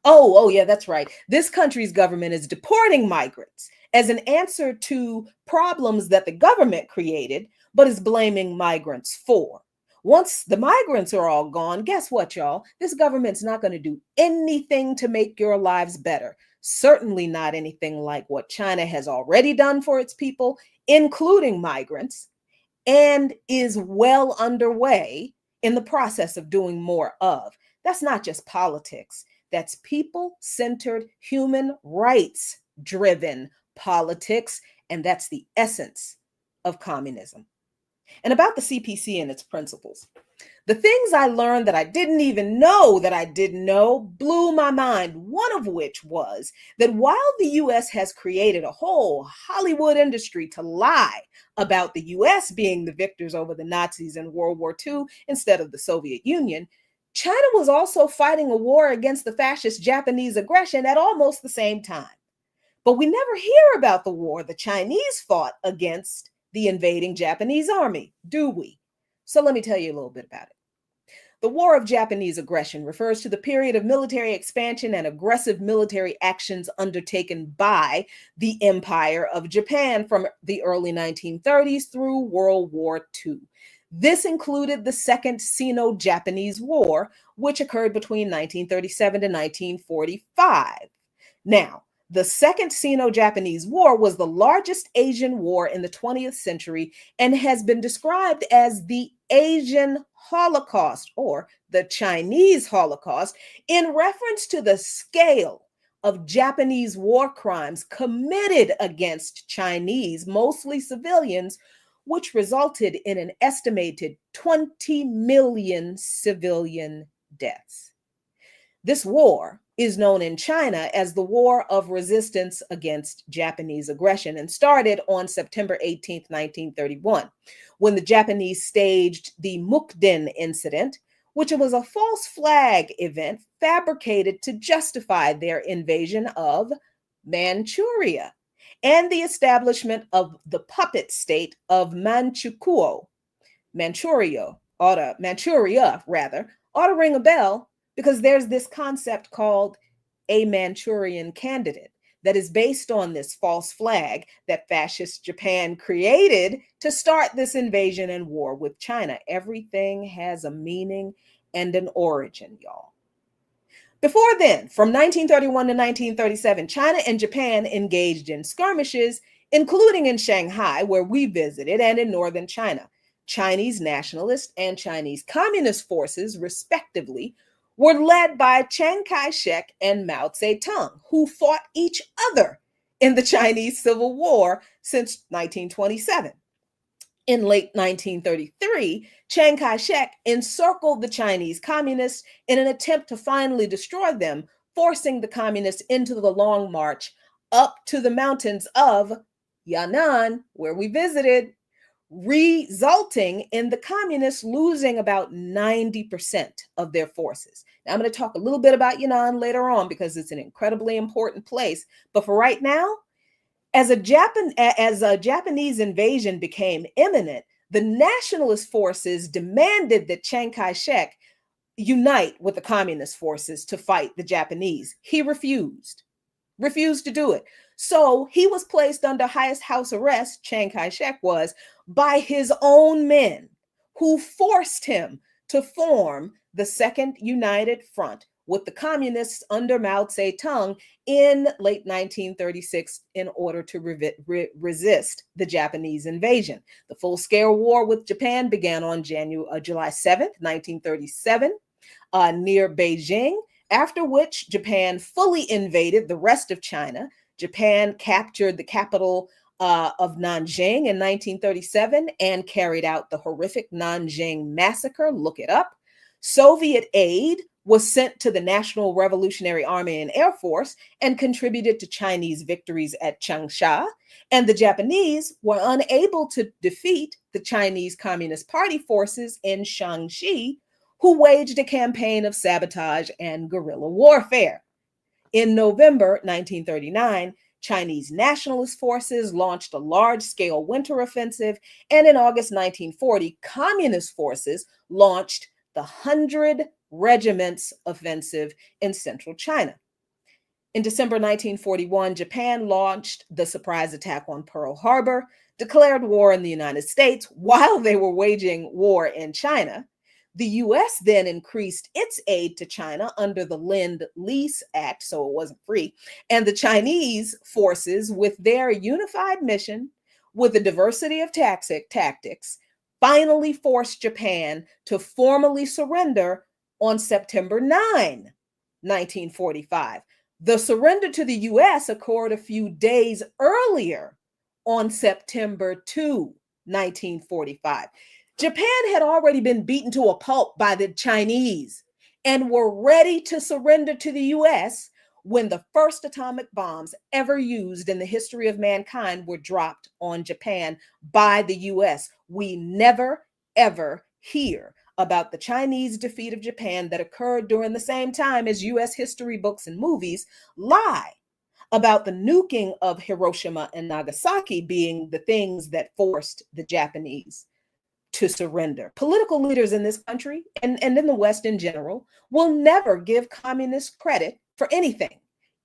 Speaker 3: Oh, yeah, that's right. This country's government is deporting migrants as an answer to problems that the government created, but is blaming migrants for. Once the migrants are all gone, guess what, y'all? This government's not going to do anything to make your lives better. Certainly not anything like what China has already done for its people, including migrants, and is well underway in the process of doing more of. That's not just politics. That's people-centered, human rights-driven politics, and that's the essence of communism. And about the CPC and its principles. The things I learned that I didn't even know that I didn't know blew my mind, one of which was that while the US has created a whole Hollywood industry to lie about the US being the victors over the Nazis in World War II instead of the Soviet Union, China was also fighting a war against the fascist Japanese aggression at almost the same time. But we never hear about the war the Chinese fought against the invading Japanese army, do we? So let me tell you a little bit about it. The War of Japanese Aggression refers to the period of military expansion and aggressive military actions undertaken by the Empire of Japan from the early 1930s through World War II. This included the Second Sino-Japanese War, which occurred between 1937 to 1945. Now, the Second Sino-Japanese War was the largest Asian war in the 20th century and has been described as the Asian Holocaust or the Chinese Holocaust in reference to the scale of Japanese war crimes committed against Chinese, mostly civilians, which resulted in an estimated 20 million civilian deaths. This war is known in China as the War of Resistance Against Japanese Aggression and started on September 18, 1931, when the Japanese staged the Mukden incident, which was a false flag event fabricated to justify their invasion of Manchuria and the establishment of the puppet state of Manchukuo. Manchuria ought to ring a bell, because there's this concept called a Manchurian candidate that is based on this false flag that fascist Japan created to start this invasion and war with China. Everything has a meaning and an origin, y'all. Before then, from 1931 to 1937, China and Japan engaged in skirmishes, including in Shanghai, where we visited, and in northern China. Chinese nationalist and Chinese communist forces, respectively, were led by Chiang Kai-shek and Mao Zedong, who fought each other in the Chinese Civil War since 1927. In late 1933, Chiang Kai-shek encircled the Chinese communists in an attempt to finally destroy them, forcing the communists into the Long March up to the mountains of Yanan, where we visited, resulting in the communists losing about 90% of their forces. Now, I'm going to talk a little bit about Yanan later on because it's an incredibly important place. But for right now, as a Japanese invasion became imminent, the nationalist forces demanded that Chiang Kai-shek unite with the communist forces to fight the Japanese. He refused to do it. So he was placed under highest house arrest, Chiang Kai-shek was, by his own men, who forced him to form the Second United Front with the communists under Mao Zedong in late 1936 in order to resist the Japanese invasion. The full-scale war with Japan began on July 7th, 1937, near Beijing, after which Japan fully invaded the rest of China. Japan captured the capital of Nanjing in 1937 and carried out the horrific Nanjing massacre. Look it up. Soviet aid was sent to the National Revolutionary Army and Air Force and contributed to Chinese victories at Changsha, and the Japanese were unable to defeat the Chinese Communist Party forces in Shaanxi, who waged a campaign of sabotage and guerrilla warfare. In November 1939, Chinese nationalist forces launched a large-scale winter offensive, and in August 1940, communist forces launched the 100 Regiments Offensive in central China. In December 1941, Japan launched the surprise attack on Pearl Harbor, declared war in the United States while they were waging war in China. The US then increased its aid to China under the Lend-Lease Act, so it wasn't free, and the Chinese forces, with their unified mission, with a diversity of tactics, finally forced Japan to formally surrender on September 9, 1945. The surrender to the US occurred a few days earlier on September 2, 1945. Japan had already been beaten to a pulp by the Chinese and were ready to surrender to the US when the first atomic bombs ever used in the history of mankind were dropped on Japan by the US. We never, ever hear about the Chinese defeat of Japan that occurred during the same time as US history books and movies lie about the nuking of Hiroshima and Nagasaki being the things that forced the Japanese to surrender. Political leaders in this country and in the West in general will never give communists credit for anything,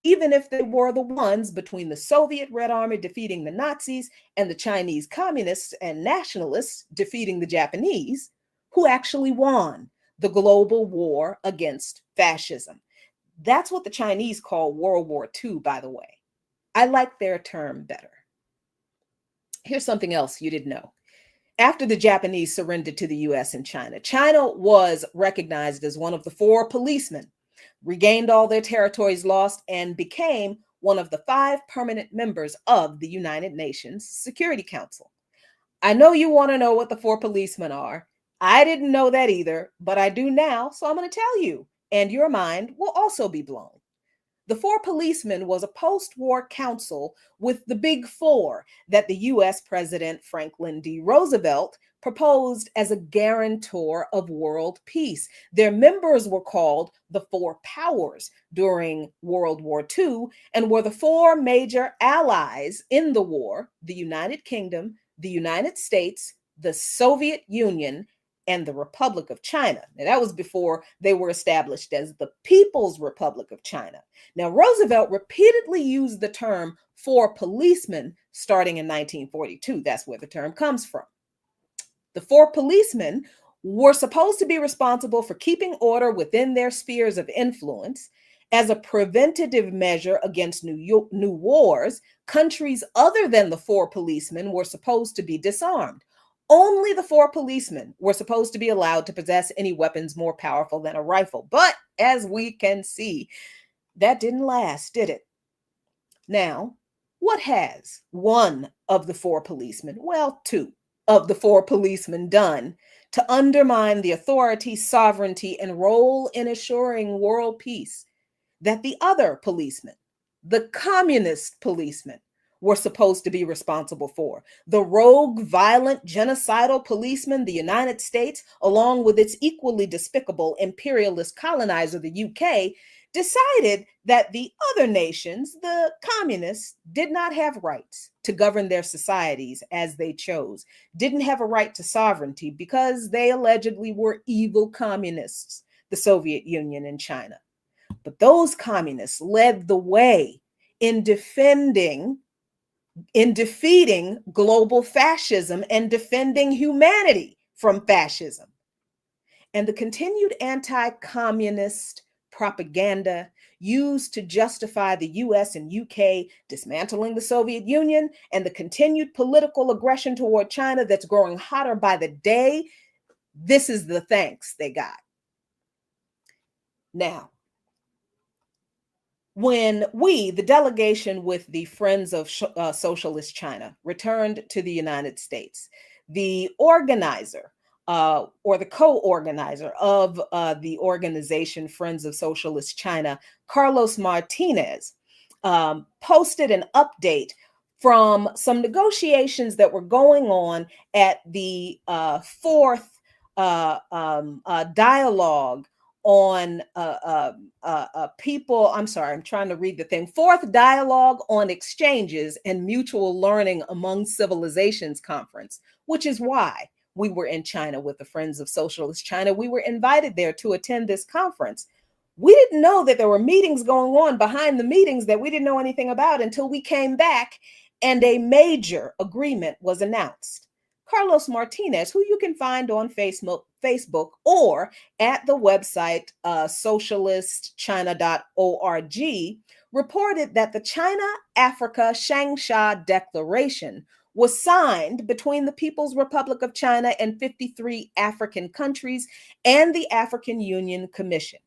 Speaker 3: even if they were the ones between the Soviet Red Army defeating the Nazis and the Chinese communists and nationalists defeating the Japanese, who actually won the global war against fascism. That's what the Chinese call World War II, by the way. I like their term better. Here's something else you didn't know. After the Japanese surrendered to the US and China, China was recognized as one of the 4 policemen, regained all their territories lost, and became one of the 5 permanent members of the United Nations Security Council. I know you want to know what the 4 policemen are. I didn't know that either, but I do now, so I'm going to tell you, and your mind will also be blown. The 4 policemen was a post-war council with the Big Four that the US President Franklin D. Roosevelt proposed as a guarantor of world peace. Their members were called the 4 Powers during World War II and were the 4 major allies in the war: the United Kingdom, the United States, the Soviet Union, and the Republic of China. Now, that was before they were established as the People's Republic of China. Now, Roosevelt repeatedly used the term 4 policemen starting in 1942. That's where the term comes from. The 4 policemen were supposed to be responsible for keeping order within their spheres of influence. As a preventative measure against new wars, countries other than the 4 policemen were supposed to be disarmed. Only the 4 policemen were supposed to be allowed to possess any weapons more powerful than a rifle. But as we can see, that didn't last, did it? Now, what has one of the 4 policemen, well, 2 of the 4 policemen, done to undermine the authority, sovereignty, and role in assuring world peace that the other policemen, the communist policemen, were supposed to be responsible for? The rogue, violent, genocidal policeman, the United States, along with its equally despicable imperialist colonizer, the UK, decided that the other nations, the communists, did not have rights to govern their societies as they chose, didn't have a right to sovereignty because they allegedly were evil communists, the Soviet Union and China. But those communists led the way in defeating global fascism and defending humanity from fascism. And the continued anti-communist propaganda used to justify the US and UK dismantling the Soviet Union and the continued political aggression toward China that's growing hotter by the day, this is the thanks they got. Now, when we, the delegation with the Friends of Socialist China, returned to the United States, the organizer or the co-organizer of the organization Friends of Socialist China, Carlos Martinez, posted an update from some negotiations that were going on at the fourth dialogue on people. I'm sorry, I'm trying to read the thing. Fourth dialogue on exchanges and mutual learning among civilizations conference, which is why we were in China with the Friends of Socialist China. We were invited there to attend this conference. We didn't know that there were meetings going on behind the meetings that we didn't know anything about until we came back and a major agreement was announced. Carlos Martinez, who you can find on Facebook or at the website socialistchina.org, reported that the China-Africa Changsha Declaration was signed between the People's Republic of China and 53 African countries and the African Union Commission.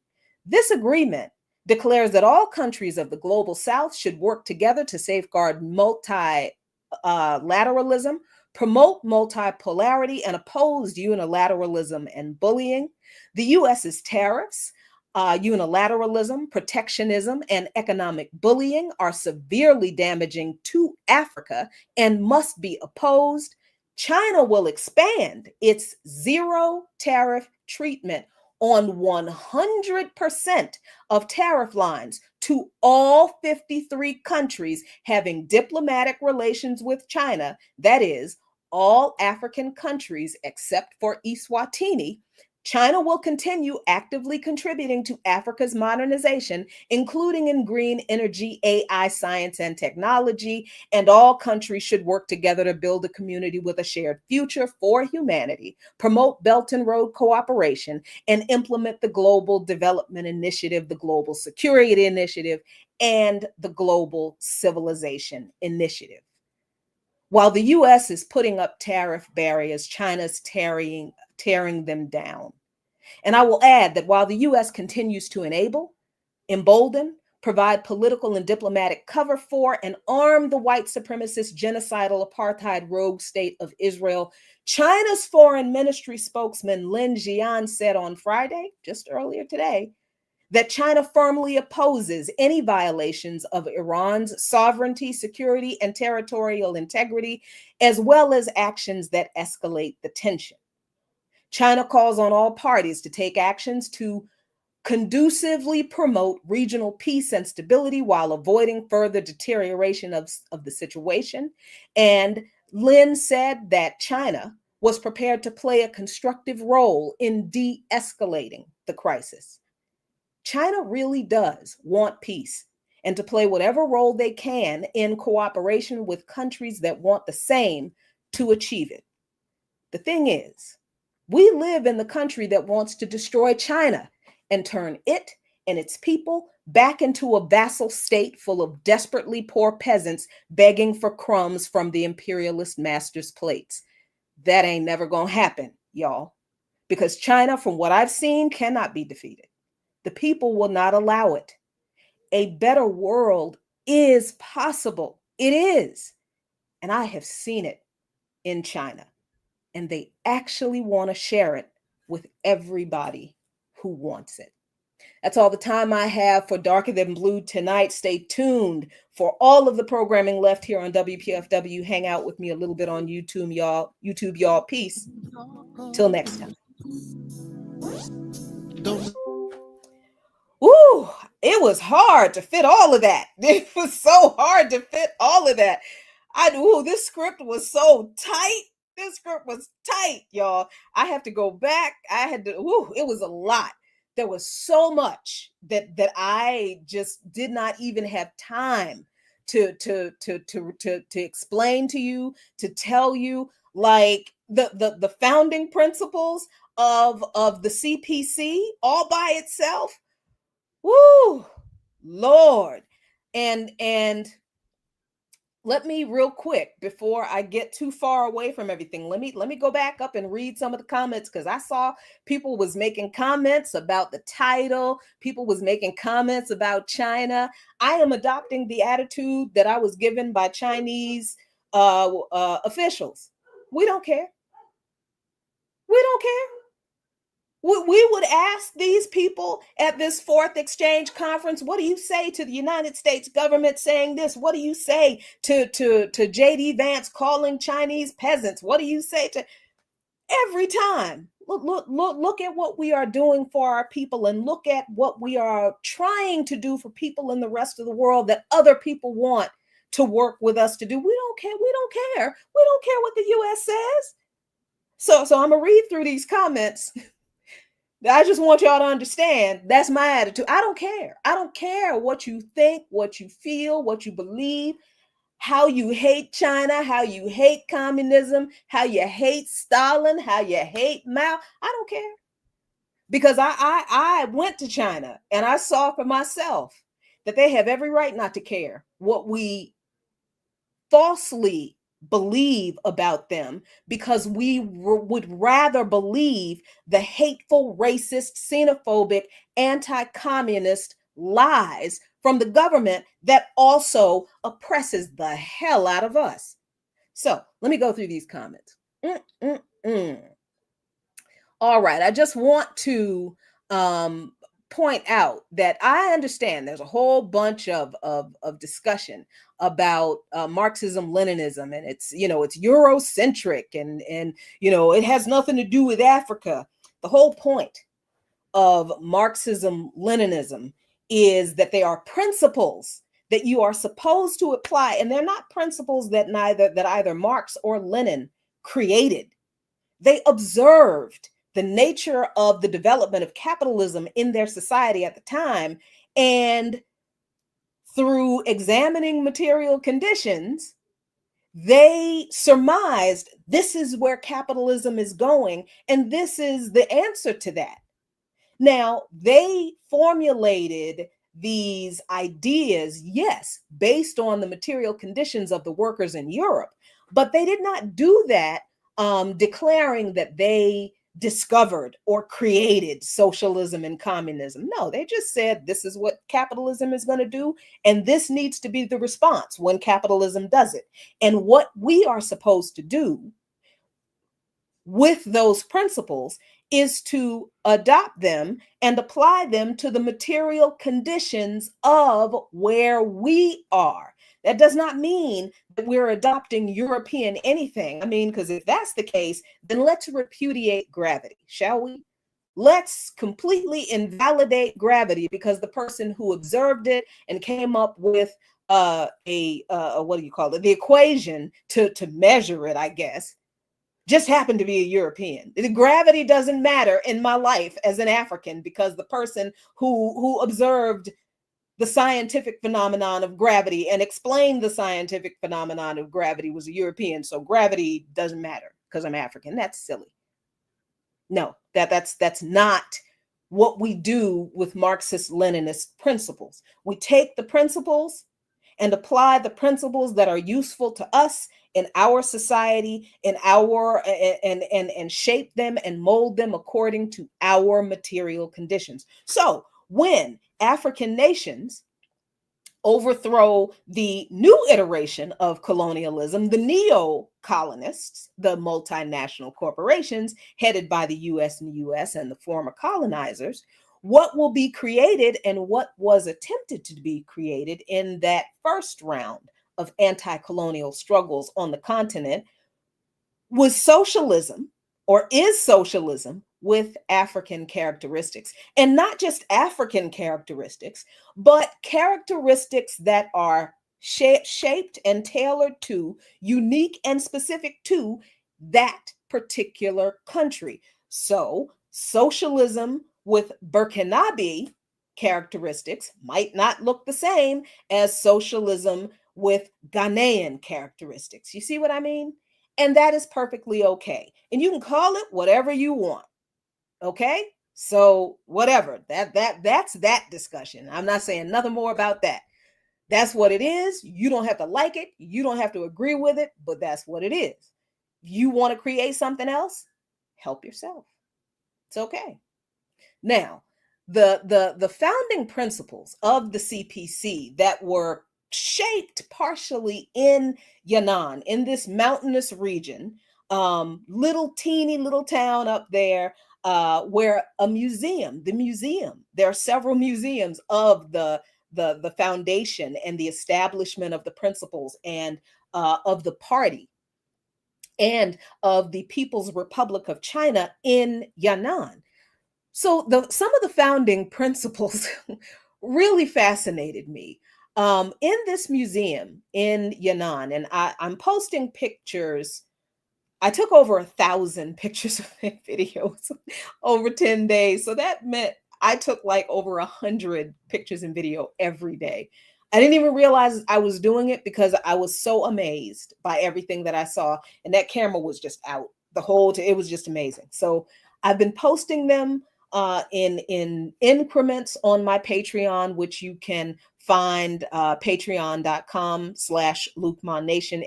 Speaker 3: This agreement declares that all countries of the global South should work together to safeguard multilateralism, promote multipolarity, and oppose unilateralism and bullying. The US's tariffs, unilateralism, protectionism, and economic bullying are severely damaging to Africa and must be opposed. China will expand its zero tariff treatment on 100% of tariff lines to all 53 countries having diplomatic relations with China, that is, all African countries except for Eswatini. China will continue actively contributing to Africa's modernization, including in green energy, AI, science, and technology, and all countries should work together to build a community with a shared future for humanity, promote Belt and Road cooperation, and implement the Global Development Initiative, the Global Security Initiative, and the Global Civilization Initiative. While the U.S. is putting up tariff barriers, China's tearing them down. And I will add that while the U.S. continues to enable, embolden, provide political and diplomatic cover for, and arm the white supremacist genocidal apartheid rogue state of Israel, China's foreign ministry spokesman Lin Jian said on Friday, just earlier today, that China firmly opposes any violations of Iran's sovereignty, security, and territorial integrity, as well as actions that escalate the tension. China calls on all parties to take actions to conducively promote regional peace and stability while avoiding further deterioration of the situation. And Lin said that China was prepared to play a constructive role in de-escalating the crisis. China really does want peace and to play whatever role they can in cooperation with countries that want the same to achieve it. The thing is, we live in the country that wants to destroy China and turn it and its people back into a vassal state full of desperately poor peasants begging for crumbs from the imperialist master's plates. That ain't never gonna happen, y'all, because China, from what I've seen, cannot be defeated. The people will not allow it. A better world is possible. It is. And I have seen it in China. And they actually want to share it with everybody who wants it. That's all the time I have for Darker Than Blue tonight. Stay tuned for all of the programming left here on WPFW. Hang out with me a little bit on YouTube, y'all. Peace. Till next time. Ooh, it was hard to fit all of that. It was so hard to fit all of that. This script was so tight. This script was tight, y'all. I have to go back. It was a lot. There was so much that I just did not even have time to explain to you, to tell you, like the founding principles of the CPC all by itself. Woo, Lord. And let me real quick, before I get too far away from everything, let me go back up and read some of the comments, because I saw people was making comments about the title. People was making comments about China. I am adopting the attitude that I was given by Chinese officials. We don't care. We don't care. We would ask these people at this fourth exchange conference, what do you say to the United States government saying this? What do you say to J.D. Vance calling Chinese peasants? What do you say to every time? Look at what we are doing for our people, and look at what we are trying to do for people in the rest of the world that other people want to work with us to do. We don't care. We don't care. We don't care what the U.S. says. So I'm gonna read through these comments. I just want y'all to understand that's my attitude. I don't care. I don't care what you think, what you feel, what you believe, how you hate China, how you hate communism, how you hate Stalin, how you hate Mao. I don't care. Because I went to China and I saw for myself that they have every right not to care what we falsely believe about them, because we would rather believe the hateful, racist, xenophobic, anti-communist lies from the government that also oppresses the hell out of us. So let me go through these comments. All right, I just want to point out that I understand there's a whole bunch of discussion about Marxism, Leninism, and it's Eurocentric, and it has nothing to do with Africa. The whole point of Marxism, Leninism is that they are principles that you are supposed to apply, and they're not principles that either Marx or Lenin created. They observed the nature of the development of capitalism in their society at the time, and through examining material conditions, they surmised this is where capitalism is going, and this is the answer to that. Now, they formulated these ideas, yes, based on the material conditions of the workers in Europe, but they did not do that declaring that they discovered or created socialism and communism. No, they just said this is what capitalism is going to do, and this needs to be the response when capitalism does it. And what we are supposed to do with those principles is to adopt them and apply them to the material conditions of where we are. That does not mean that we're adopting European anything. I mean, because if that's the case, then let's repudiate gravity, shall we? Let's completely invalidate gravity because the person who observed it and came up with what do you call it? The equation to measure it, I guess, just happened to be a European. The gravity doesn't matter in my life as an African because the person who observed the scientific phenomenon of gravity and explained the scientific phenomenon of gravity was a European. So gravity doesn't matter because I'm African. That's silly. No, that's not what we do with Marxist-Leninist principles. We take the principles and apply the principles that are useful to us in our society, in our and shape them and mold them according to our material conditions. So when African nations overthrow the new iteration of colonialism, the neo-colonists, the multinational corporations headed by the US and the former colonizers, what will be created and what was attempted to be created in that first round of anti-colonial struggles on the continent was socialism, or is socialism, with African characteristics. And not just African characteristics, but characteristics that are shaped and tailored to, unique and specific to that particular country. So socialism with Burkinabe characteristics might not look the same as socialism with Ghanaian characteristics. You see what I mean? And that is perfectly okay. And you can call it whatever you want. Okay? So whatever. That's that discussion. I'm not saying nothing more about that. That's what it is. You don't have to like it. You don't have to agree with it, but that's what it is. You want to create something else? Help yourself. It's okay. Now, the founding principles of the CPC that were shaped partially in Yanan, in this mountainous region, little teeny little town up there, where the museum, there are several museums of the foundation and the establishment of the principles and of the party and of the People's Republic of China in Yanan. So some of the founding principles really fascinated me. In this museum in Yanan, and I'm posting pictures. I took over 1,000 pictures of videos over 10 days. So that meant I took like over 100 pictures and video every day. I didn't even realize I was doing it because I was so amazed by everything that I saw. And that camera was just out the whole it was just amazing. So I've been posting them in increments on my Patreon, which you can find patreon.com/LuqManNation,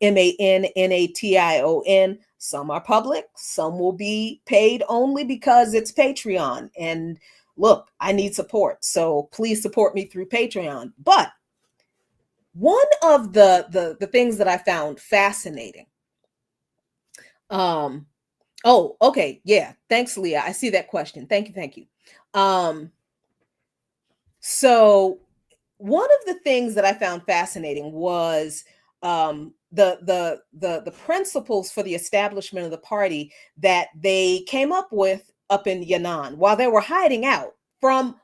Speaker 3: LuqMannation. Some are public, some will be paid only because it's Patreon. And look, I need support, so please support me through Patreon. But one of the things that I found fascinating, oh, okay. Yeah. Thanks, Leah. I see that question. Thank you. Thank you. So one of the things that I found fascinating was the principles for the establishment of the party that they came up with up in Yanan while they were hiding out from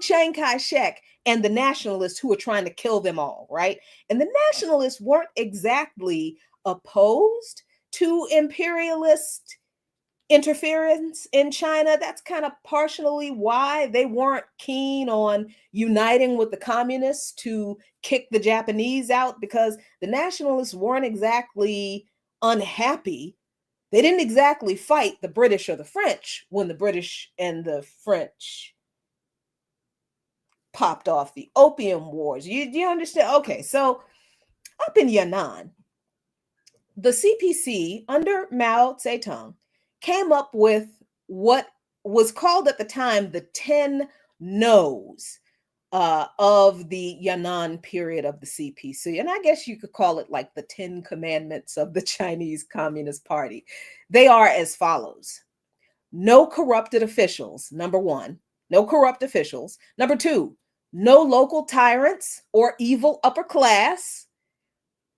Speaker 3: Chiang Kai-shek and the nationalists who were trying to kill them all, right? And the nationalists weren't exactly opposed to imperialist interference in China. That's kind of partially why they weren't keen on uniting with the communists to kick the Japanese out, because the nationalists weren't exactly unhappy. They didn't exactly fight the British or the French when the British and the French popped off the Opium Wars. You understand? Okay, so up in Yanan, the CPC under Mao Zedong came up with what was called at the time the 10 no's of the Yanan period of the CPC. And I guess you could call it like the 10 commandments of the Chinese Communist Party. They are as follows. No corrupted officials, number one. No corrupt officials. Number two, no local tyrants or evil upper class.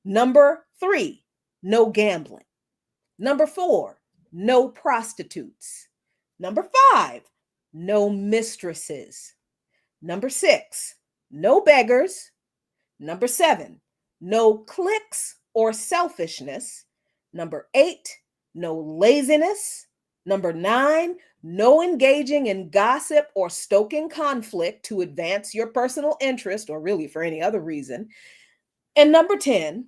Speaker 3: Number three, no gambling. Number four, no prostitutes. Number five, no mistresses. Number six, no beggars. Number seven, no cliques or selfishness. Number eight, no laziness. Number nine, no engaging in gossip or stoking conflict to advance your personal interest or really for any other reason. And number 10,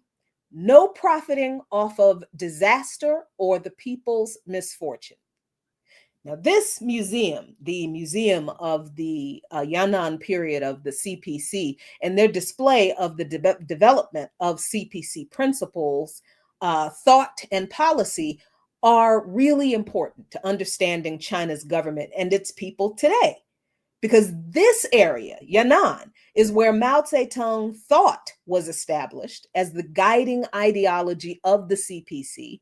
Speaker 3: no profiting off of disaster or the people's misfortune. Now, this museum, the museum of the Yanan period of the CPC, and their display of the development of CPC principles, thought, and policy are really important to understanding China's government and its people today. Because this area, Yanan, is where Mao Zedong thought was established as the guiding ideology of the CPC,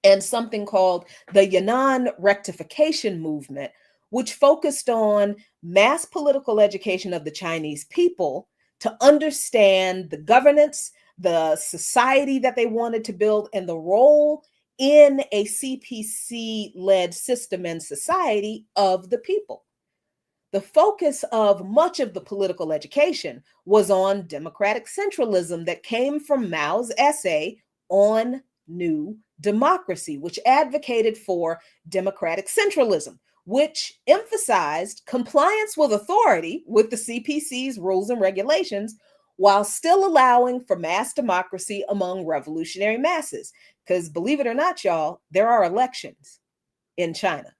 Speaker 3: and something called the Yanan Rectification Movement, which focused on mass political education of the Chinese people to understand the governance, the society that they wanted to build, and the role in a CPC-led system and society of the people. The focus of much of the political education was on democratic centralism that came from Mao's essay on New Democracy, which advocated for democratic centralism, which emphasized compliance with authority with the CPC's rules and regulations, while still allowing for mass democracy among revolutionary masses. Because believe it or not, y'all, there are elections in China.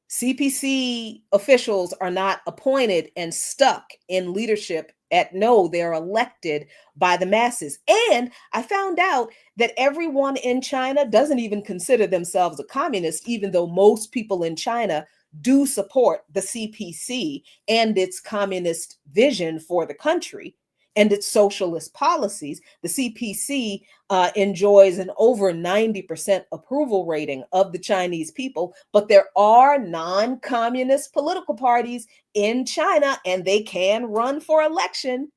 Speaker 3: CPC officials are not appointed and stuck in leadership they're elected by the masses. And I found out that everyone in China doesn't even consider themselves a communist, even though most people in China do support the CPC and its communist vision for the country. and its socialist policies, the CPC enjoys an over 90% approval rating of the Chinese people. But there are non-communist political parties in China, and they can run for election.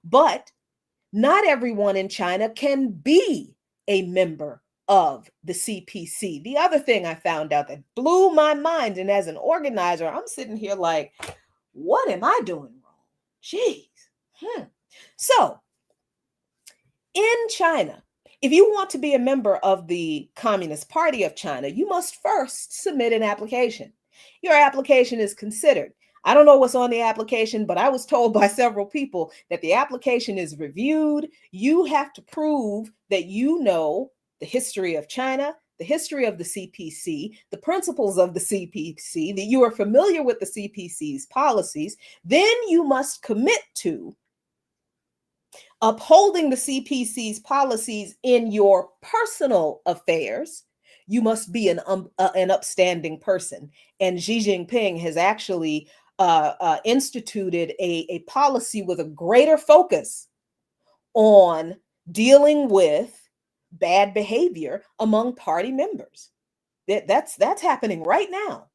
Speaker 3: But not everyone in China can be a member of the CPC. The other thing I found out that blew my mind, and as an organizer, I'm sitting here like, what am I doing wrong? Jeez. So, in China, if you want to be a member of the Communist Party of China, you must first submit an application. Your application is considered. I don't know what's on the application, but I was told by several people that the application is reviewed. You have to prove that you know the history of China, the history of the CPC, the principles of the CPC, that you are familiar with the CPC's policies. Then you must commit to upholding the CPC's policies in your personal affairs. You must be an upstanding person. And Xi Jinping has actually instituted a policy with a greater focus on dealing with bad behavior among party members. That's happening right now.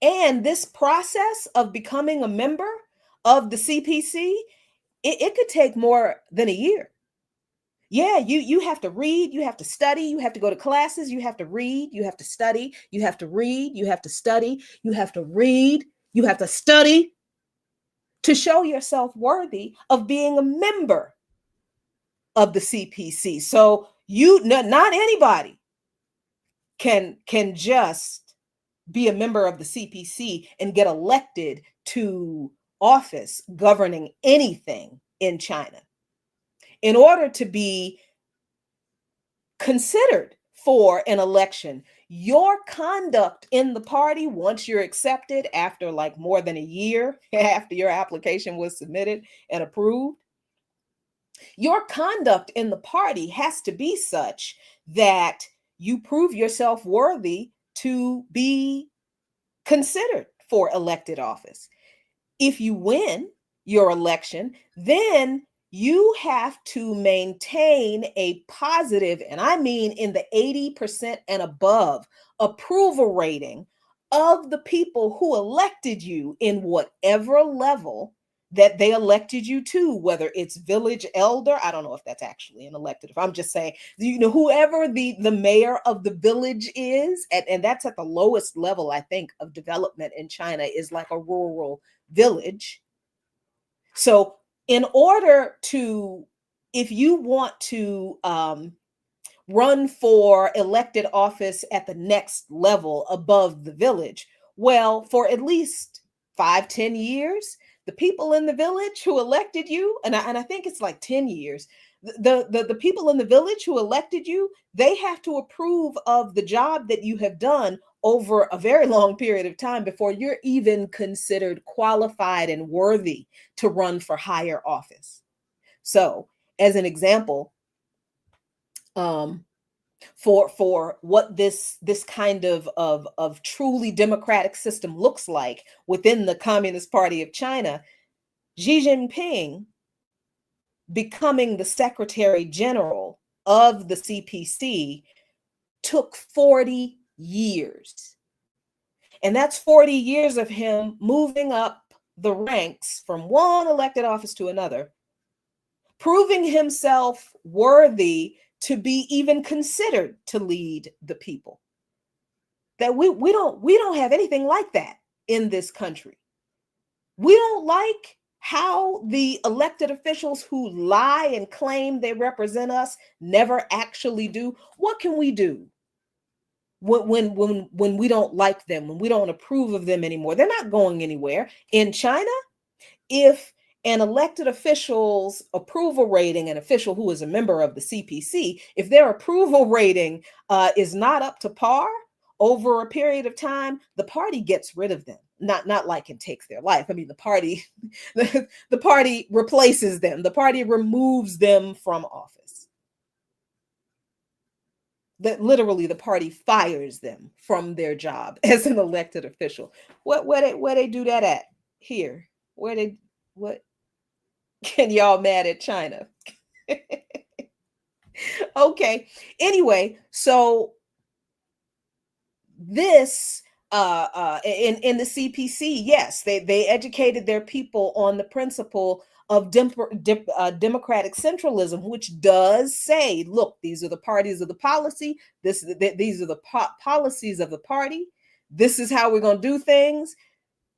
Speaker 3: And this process of becoming a member of the CPC, it could take more than a year. Yeah, you have to read, you have to study, you have to go to classes, you have to read, you have to study, you have to read, you have to study, you have to read, you have to study to show yourself worthy of being a member of the CPC. So not anybody can just be a member of the CPC and get elected to office governing anything in China. In order to be considered for an election, your conduct in the party, once you're accepted after like more than a year after your application was submitted and approved, your conduct in the party has to be such that you prove yourself worthy to be considered for elected office. If you win your election, then you have to maintain a positive, and I mean in the 80% and above, approval rating of the people who elected you in whatever level that they elected you to, whether it's village elder. I don't know if that's actually an elected, if I'm just saying, whoever the mayor of the village is, and that's at the lowest level, I think, of development in China, is like a rural village. So in order to, if you want to run for elected office at the next level above the village, well, for at least 5-10 years, the people in the village who elected you, and I think it's like 10 years, the people in the village who elected you, they have to approve of the job that you have done over a very long period of time before you're even considered qualified and worthy to run for higher office. So, as an example, for what this kind of truly democratic system looks like within the Communist Party of China, Xi Jinping becoming the Secretary General of the CPC took 40 years. And that's 40 years of him moving up the ranks from one elected office to another, proving himself worthy to be even considered to lead the people. That we don't have anything like that in this country. We don't like how the elected officials who lie and claim they represent us never actually do. What can we do when we don't like them, when we don't approve of them anymore? They're not going anywhere. In China, if an elected official's approval rating, an official who is a member of the CPC, if their approval rating is not up to par over a period of time, the party gets rid of them. Not like it takes their life. I mean, the party replaces them. The party removes them from office. That literally the party fires them from their job as an elected official. Where they do that at? Here. What? Can y'all mad at China? Okay. Anyway, so this in the CPC, yes, they educated their people on the principle of democratic centralism, which does say, look, these are the parties of the policy. These are the policies of the party. This is how we're going to do things.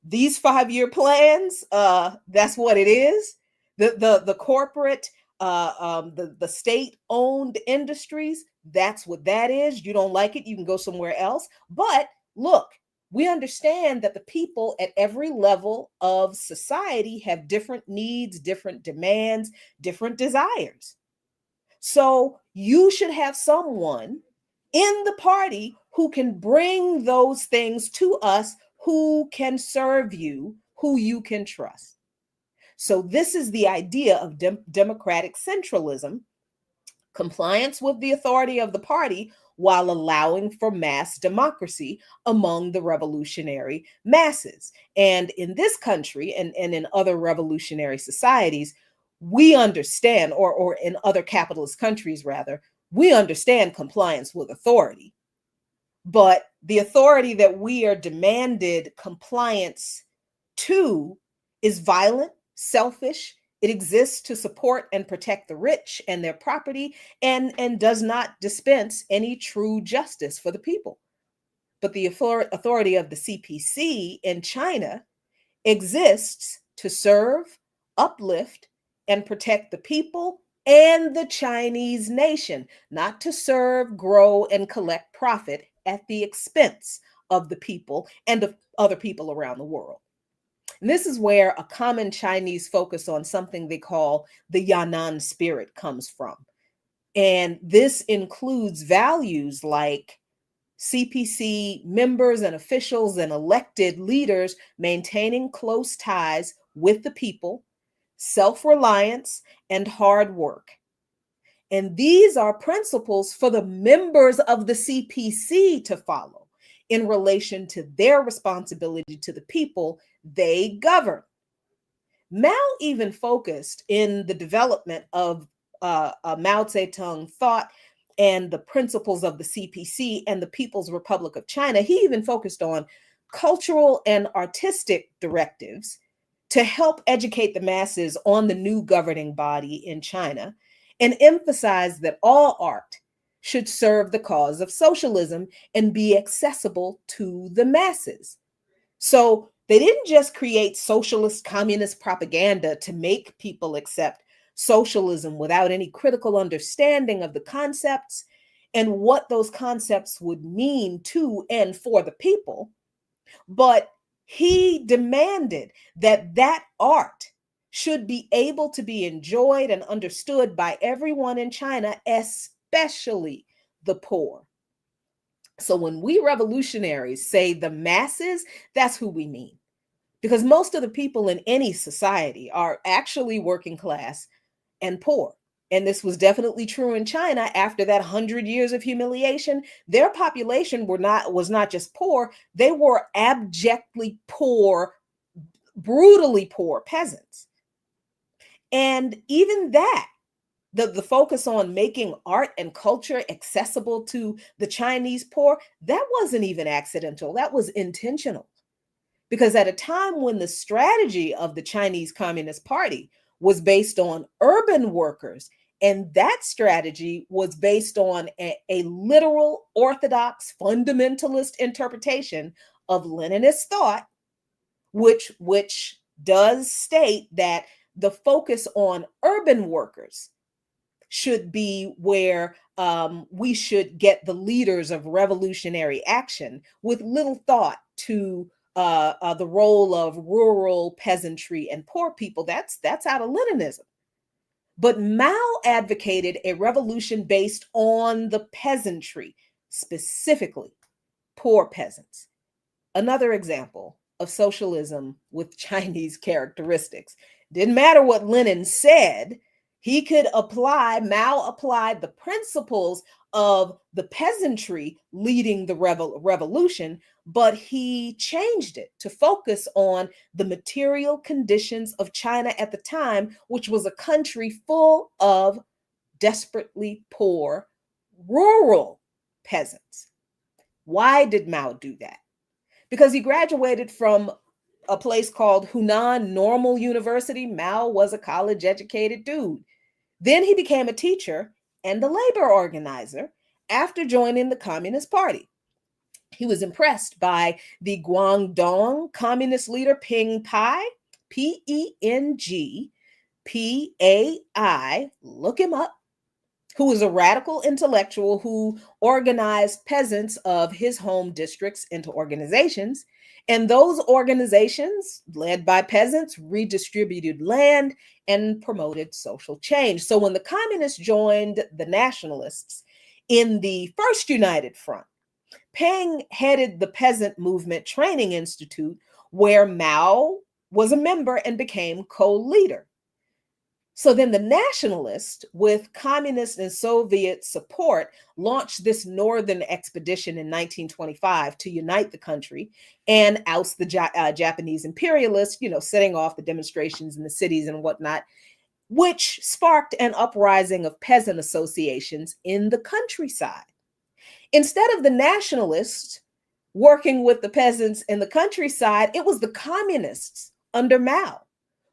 Speaker 3: These 5-year plans, that's what it is. The corporate, the state-owned industries, that's what that is. You don't like it, you can go somewhere else. But look, we understand that the people at every level of society have different needs, different demands, different desires. So you should have someone in the party who can bring those things to us, who can serve you, who you can trust. So this is the idea of democratic centralism, compliance with the authority of the party while allowing for mass democracy among the revolutionary masses. And in this country and in other revolutionary societies, we understand, or in other capitalist countries rather, we understand compliance with authority. But the authority that we are demanded compliance to is violent, selfish. It exists to support and protect the rich and their property, and does not dispense any true justice for the people. But the authority of the CPC in China exists to serve, uplift, and protect the people and the Chinese nation, not to serve, grow, and collect profit at the expense of the people and of other people around the world. And this is where a common Chinese focus on something they call the Yanan spirit comes from. And this includes values like CPC members and officials and elected leaders maintaining close ties with the people, self-reliance, and hard work. And these are principles for the members of the CPC to follow in relation to their responsibility to the people they govern. Mao even focused in the development of Mao Zedong thought and the principles of the CPC and the People's Republic of China. He even focused on cultural and artistic directives to help educate the masses on the new governing body in China, and emphasized that all art should serve the cause of socialism and be accessible to the masses. So they didn't just create socialist communist propaganda to make people accept socialism without any critical understanding of the concepts and what those concepts would mean to and for the people, but he demanded that that art should be able to be enjoyed and understood by everyone in China, especially the poor. So when we revolutionaries say the masses, that's who we mean. Because most of the people in any society are actually working class and poor. And this was definitely true in China after that 100 years of humiliation. Their population was not just poor, they were abjectly poor, brutally poor peasants. And even that, the focus on making art and culture accessible to the Chinese poor, that wasn't even accidental, that was intentional. Because at a time when the strategy of the Chinese Communist Party was based on urban workers, and that strategy was based on a literal orthodox fundamentalist interpretation of Leninist thought, which does state that the focus on urban workers should be where we should get the leaders of revolutionary action, with little thought to the role of rural peasantry and poor people. That's out of Leninism. But Mao advocated a revolution based on the peasantry, specifically poor peasants. Another example of socialism with Chinese characteristics. Didn't matter what Lenin said, Mao applied the principles of the peasantry leading the revolution, but he changed it to focus on the material conditions of China at the time, which was a country full of desperately poor rural peasants. Why did Mao do that? Because he graduated from a place called Hunan Normal University. Mao was a college educated dude. Then he became a teacher and a labor organizer after joining the Communist Party. He was impressed by the Guangdong communist leader Peng Pai, Pengpai, look him up, who was a radical intellectual who organized peasants of his home districts into organizations. And those organizations, led by peasants, redistributed land and promoted social change. So when the communists joined the nationalists in the First United Front, Peng headed the Peasant Movement Training Institute, where Mao was a member and became co-leader. So then the nationalists, with communist and Soviet support, launched this northern expedition in 1925 to unite the country and oust the Japanese imperialists, setting off the demonstrations in the cities and whatnot, which sparked an uprising of peasant associations in the countryside. Instead of the nationalists working with the peasants in the countryside, it was the communists under Mao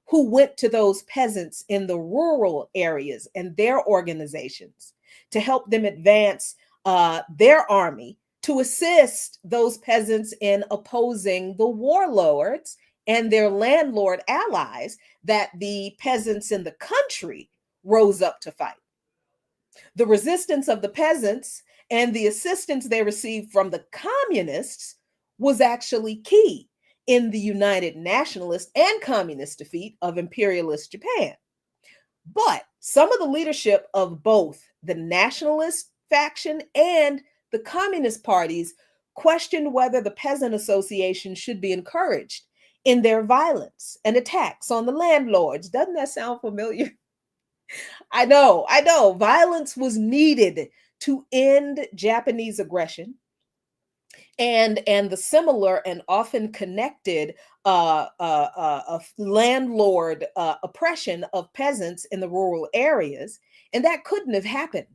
Speaker 3: who went to those peasants in the rural areas and their organizations to help them advance their army, to assist those peasants in opposing the warlords and their landlord allies that the peasants in the country rose up to fight. The resistance of the peasants and the assistance they received from the communists was actually key in the united nationalist and communist defeat of imperialist Japan. But some of the leadership of both the nationalist faction and the communist parties questioned whether the peasant association should be encouraged in their violence and attacks on the landlords. Doesn't that sound familiar? I know. Violence was needed to end Japanese aggression and the similar and often connected landlord oppression of peasants in the rural areas. And that couldn't have happened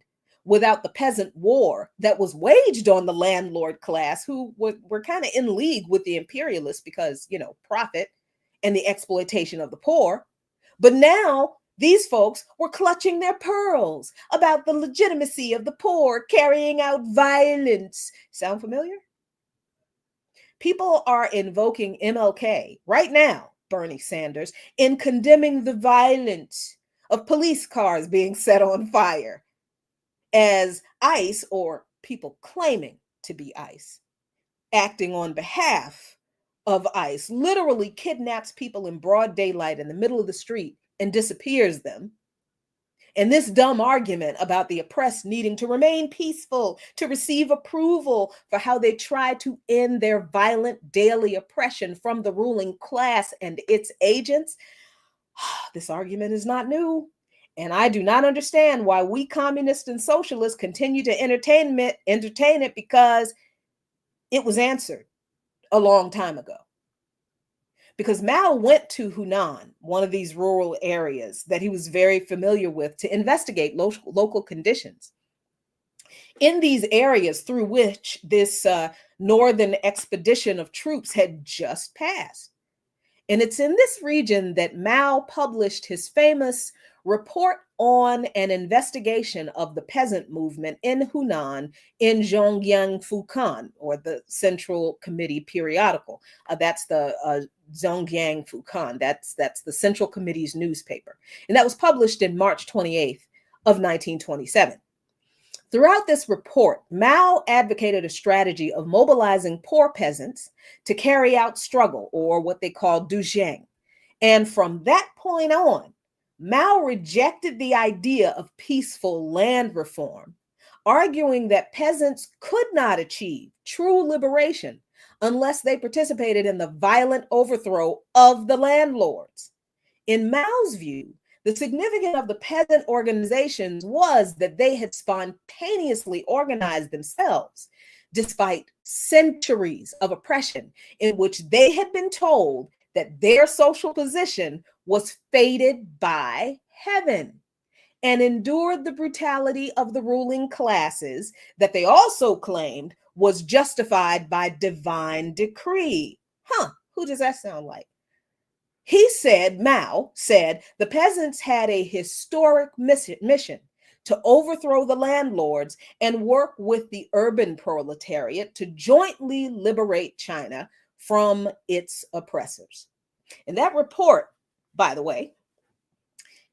Speaker 3: without the peasant war that was waged on the landlord class, who were kind of in league with the imperialists because, profit and the exploitation of the poor. But now these folks were clutching their pearls about the legitimacy of the poor carrying out violence. Sound familiar? People are invoking MLK right now, Bernie Sanders, in condemning the violence of police cars being set on fire as ICE, or people claiming to be ICE, acting on behalf of ICE, literally kidnaps people in broad daylight in the middle of the street and disappears them. And this dumb argument about the oppressed needing to remain peaceful, to receive approval for how they try to end their violent daily oppression from the ruling class and its agents, this argument is not new. And I do not understand why we communists and socialists continue to entertain it, because it was answered a long time ago. Because Mao went to Hunan, one of these rural areas that he was very familiar with, to investigate local conditions. In these areas through which this northern expedition of troops had just passed. And it's in this region that Mao published his famous report on an investigation of the peasant movement in Hunan in Zhongyang Fukan, or the Central Committee periodical. That's the Zhongyang Fukan. That's the Central Committee's newspaper. And that was published in March 28th of 1927. Throughout this report, Mao advocated a strategy of mobilizing poor peasants to carry out struggle, or what they call duzheng. And from that point on, Mao rejected the idea of peaceful land reform, arguing that peasants could not achieve true liberation unless they participated in the violent overthrow of the landlords. In Mao's view, the significance of the peasant organizations was that they had spontaneously organized themselves. despite centuries of oppression in which they had been told that their social position was fated by heaven, and endured the brutality of the ruling classes that they also claimed was justified by divine decree. Who does that sound like? Mao said, the peasants had a historic mission to overthrow the landlords and work with the urban proletariat to jointly liberate China from its oppressors. And that report, by the way,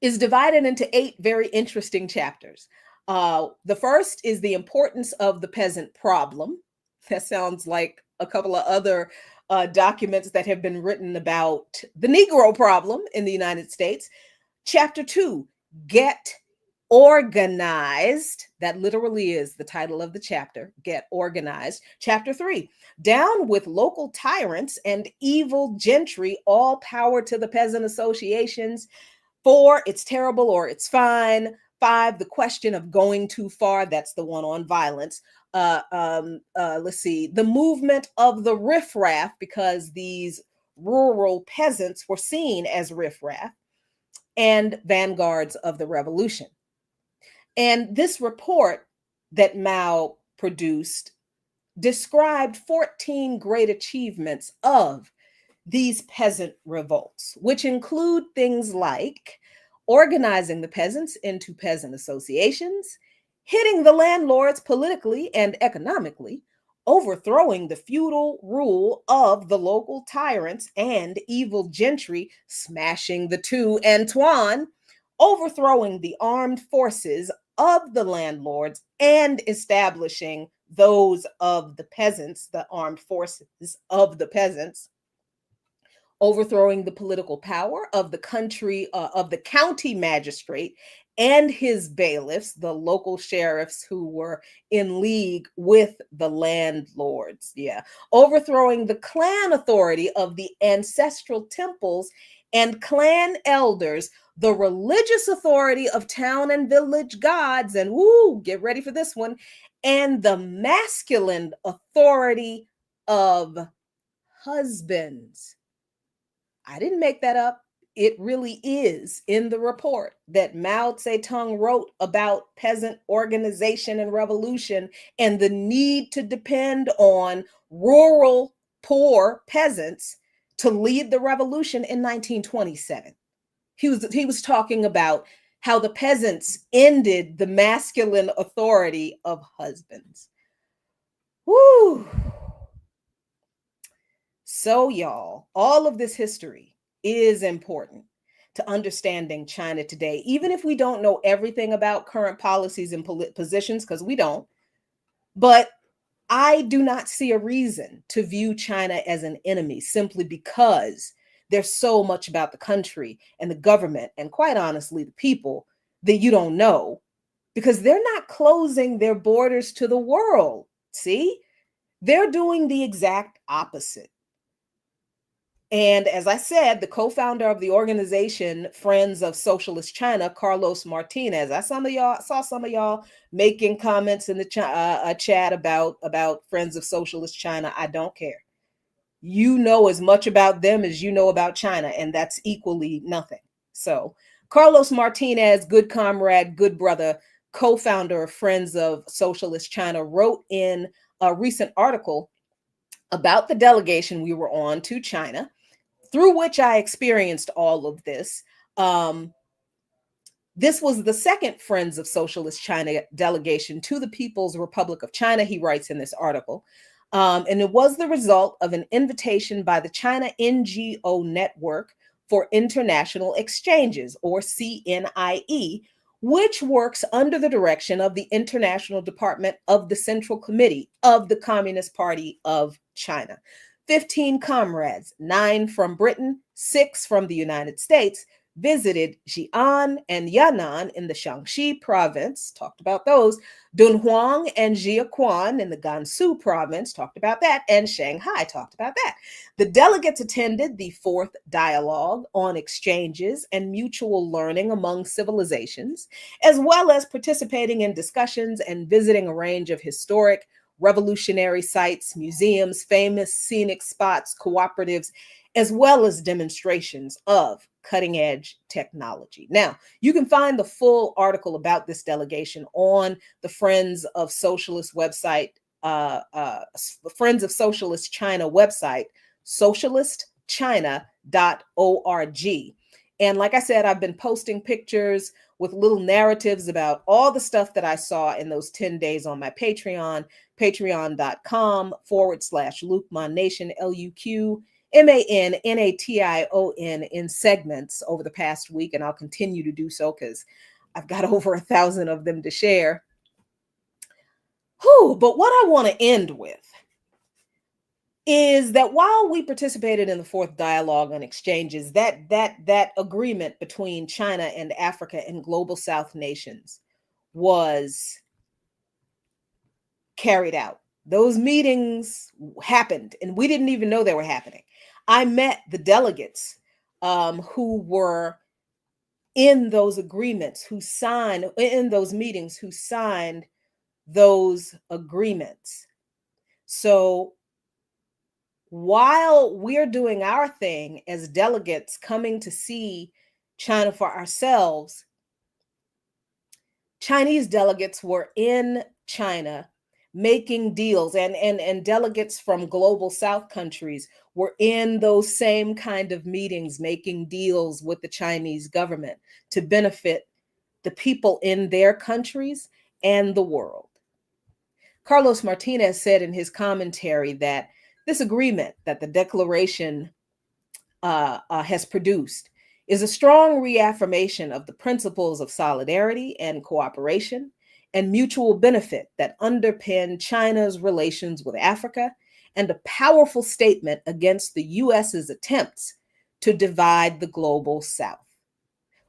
Speaker 3: is divided into 8 very interesting chapters. The first is the importance of the peasant problem. That sounds like a couple of other documents that have been written about the Negro problem in the United States. Chapter 2, Get Organized. That literally is the title of the chapter, Get Organized. Chapter 3, Down with Local Tyrants and Evil Gentry, All Power to the Peasant Associations. 4, It's Terrible or It's Fine. 5, The Question of Going Too Far. That's the one on violence. Let's see, The Movement of the Riffraff, because these rural peasants were seen as riffraff, and Vanguards of the Revolution. And this report that Mao produced described 14 great achievements of these peasant revolts, which include things like organizing the peasants into peasant associations, hitting the landlords politically and economically, overthrowing the feudal rule of the local tyrants and evil gentry, smashing the two Antoine, overthrowing the armed forces of the landlords and establishing those of the peasants, the armed forces of the peasants, overthrowing the political power of the county magistrate and his bailiffs, the local sheriffs who were in league with the landlords. Overthrowing the clan authority of the ancestral temples and clan elders, the religious authority of town and village gods, and get ready for this one, and the masculine authority of husbands. I didn't make that up. It really is in the report that Mao Zedong wrote about peasant organization and revolution and the need to depend on rural poor peasants to lead the revolution in 1927. He was talking about how the peasants ended the masculine authority of husbands. Woo! So, y'all, all of this history is important to understanding China today, even if we don't know everything about current policies and positions, because we don't. But I do not see a reason to view China as an enemy simply because there's so much about the country and the government and, quite honestly, the people that you don't know, because they're not closing their borders to the world. See, they're doing the exact opposite. And as I said, the co-founder of the organization Friends of Socialist China, Carlos Martinez, I saw some of y'all making comments in the chat about Friends of Socialist China. I don't care. You know as much about them as you know about China, and that's equally nothing. So Carlos Martinez, good comrade, good brother, co-founder of Friends of Socialist China, wrote in a recent article about the delegation we were on to China, through which I experienced all of this. This was the second Friends of Socialist China delegation to the People's Republic of China, he writes in this article. And it was the result of an invitation by the China NGO Network for International Exchanges, or CNIE, which works under the direction of the International Department of the Central Committee of the Communist Party of China. 15 comrades, 9 from Britain, 6 from the United States, visited Xi'an and Yanan in the Shaanxi province, talked about those, Dunhuang and Jiuquan in the Gansu province, talked about that, and Shanghai, talked about that. The delegates attended the 4th Dialogue on Exchanges and Mutual Learning Among Civilizations, as well as participating in discussions and visiting a range of historic, revolutionary sites, museums, famous scenic spots, cooperatives, as well as demonstrations of cutting edge technology. Now, you can find the full article about this delegation on the Friends of Socialist website, Friends of Socialist China website, socialistchina.org. And like I said, I've been posting pictures with little narratives about all the stuff that I saw in those 10 days on my Patreon, patreon.com/Luqman Nation, LuqMannation, in segments over the past week. And I'll continue to do so because I've got over 1,000 of them to share. But what I want to end with is that while we participated in the fourth dialogue on exchanges, that agreement between China and Africa and global South nations was carried out. Those meetings happened, and we didn't even know they were happening. I met the delegates who were in those agreements, who signed in those meetings, who signed those agreements. So while we're doing our thing as delegates coming to see China for ourselves, Chinese delegates were in China making deals, and delegates from global South countries were in those same kind of meetings, making deals with the Chinese government to benefit the people in their countries and the world. Carlos Martinez said in his commentary that this agreement that the declaration has produced is a strong reaffirmation of the principles of solidarity and cooperation and mutual benefit that underpin China's relations with Africa, and a powerful statement against the U.S.'s attempts to divide the global South.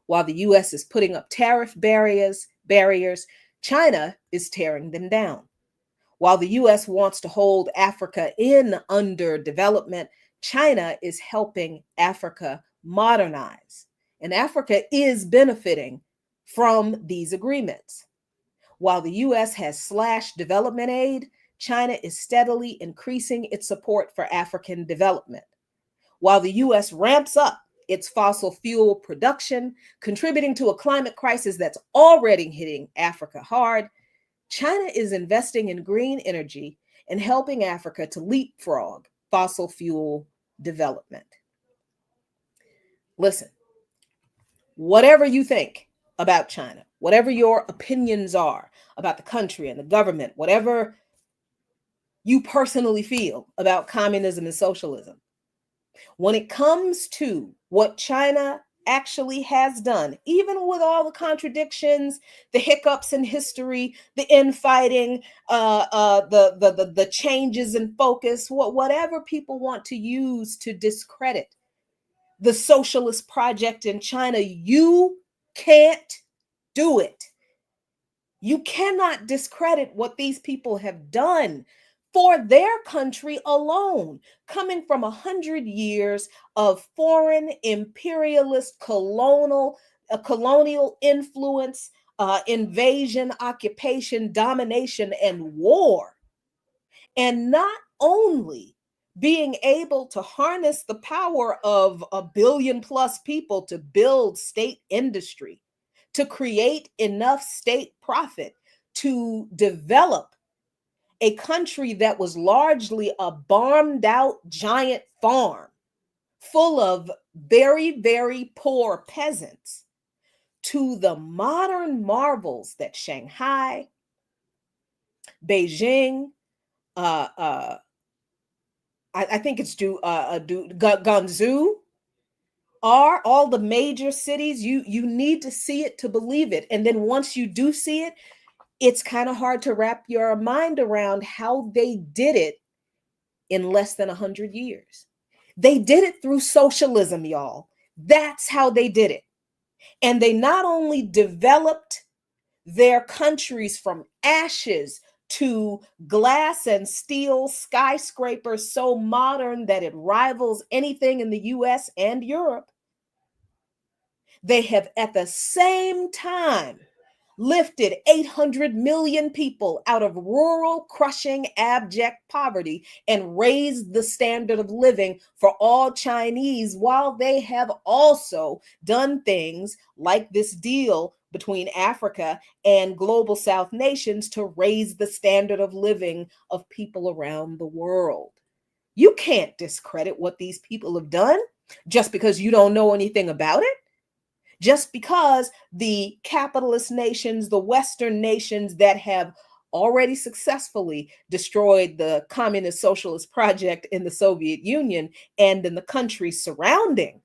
Speaker 3: While the U.S. is putting up tariff barriers, China is tearing them down. While the U.S. wants to hold Africa in underdevelopment, China is helping Africa modernize, and Africa is benefiting from these agreements. While the U.S. has slashed development aid, China is steadily increasing its support for African development. While the U.S. ramps up its fossil fuel production, contributing to a climate crisis that's already hitting Africa hard, China is investing in green energy and helping Africa to leapfrog fossil fuel development. Listen, whatever you think about China, whatever your opinions are about the country and the government, whatever you personally feel about communism and socialism, when it comes to what China actually has done, even with all the contradictions, the hiccups in history, the infighting, the changes in focus, whatever people want to use to discredit the socialist project in China, you can't do it. You cannot discredit what these people have done for their country alone, coming from 100 years of foreign imperialist colonial influence, invasion, occupation, domination, and war. And not only being able to harness the power of 1 billion plus people to build state industry, to create enough state profit to develop a country that was largely a bombed out giant farm full of very, very poor peasants, to the modern marvels that Shanghai, Beijing, I think it's Guangzhou, are all the major cities. You need to see it to believe it. And then once you do see it, it's kind of hard to wrap your mind around how they did it in less than 100 years. They did it through socialism, y'all. That's how they did it. And they not only developed their countries from ashes to glass and steel skyscrapers so modern that it rivals anything in the US and Europe, they have at the same time lifted 800 million people out of rural, crushing, abject poverty and raised the standard of living for all Chinese, while they have also done things like this deal between Africa and global South nations to raise the standard of living of people around the world. You can't discredit what these people have done just because you don't know anything about it. Just because the capitalist nations, the Western nations that have already successfully destroyed the communist socialist project in the Soviet Union and in the countries surrounding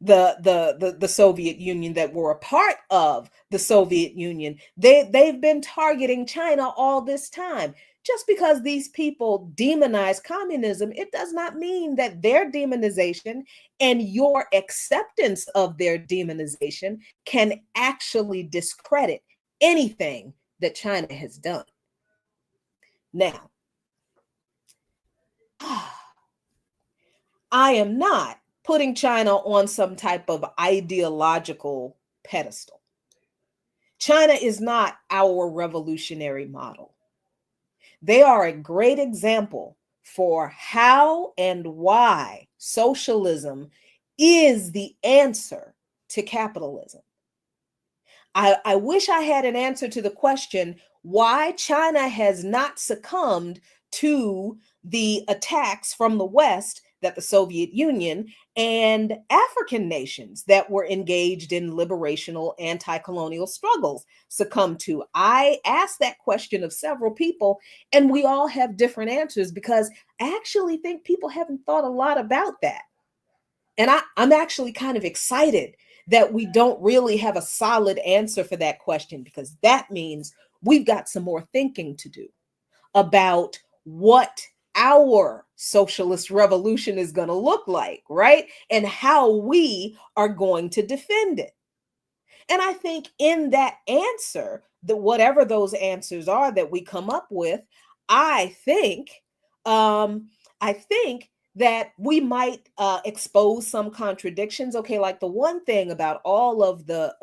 Speaker 3: the Soviet Union that were a part of the Soviet Union, they've been targeting China all this time. Just because these people demonize communism, it does not mean that their demonization and your acceptance of their demonization can actually discredit anything that China has done. Now, I am not putting China on some type of ideological pedestal. China is not our revolutionary model. They are a great example for how and why socialism is the answer to capitalism. I wish I had an answer to the question why China has not succumbed to the attacks from the West that the Soviet Union and African nations that were engaged in liberational anti-colonial struggles succumbed to. I asked that question of several people, and we all have different answers because I actually think people haven't thought a lot about that. And I'm actually kind of excited that we don't really have a solid answer for that question, because that means we've got some more thinking to do about what our socialist revolution is going to look like, right? And how we are going to defend it. And I think in that answer, that whatever those answers are that we come up with, I think that we might expose some contradictions. Okay, like the one thing about all of the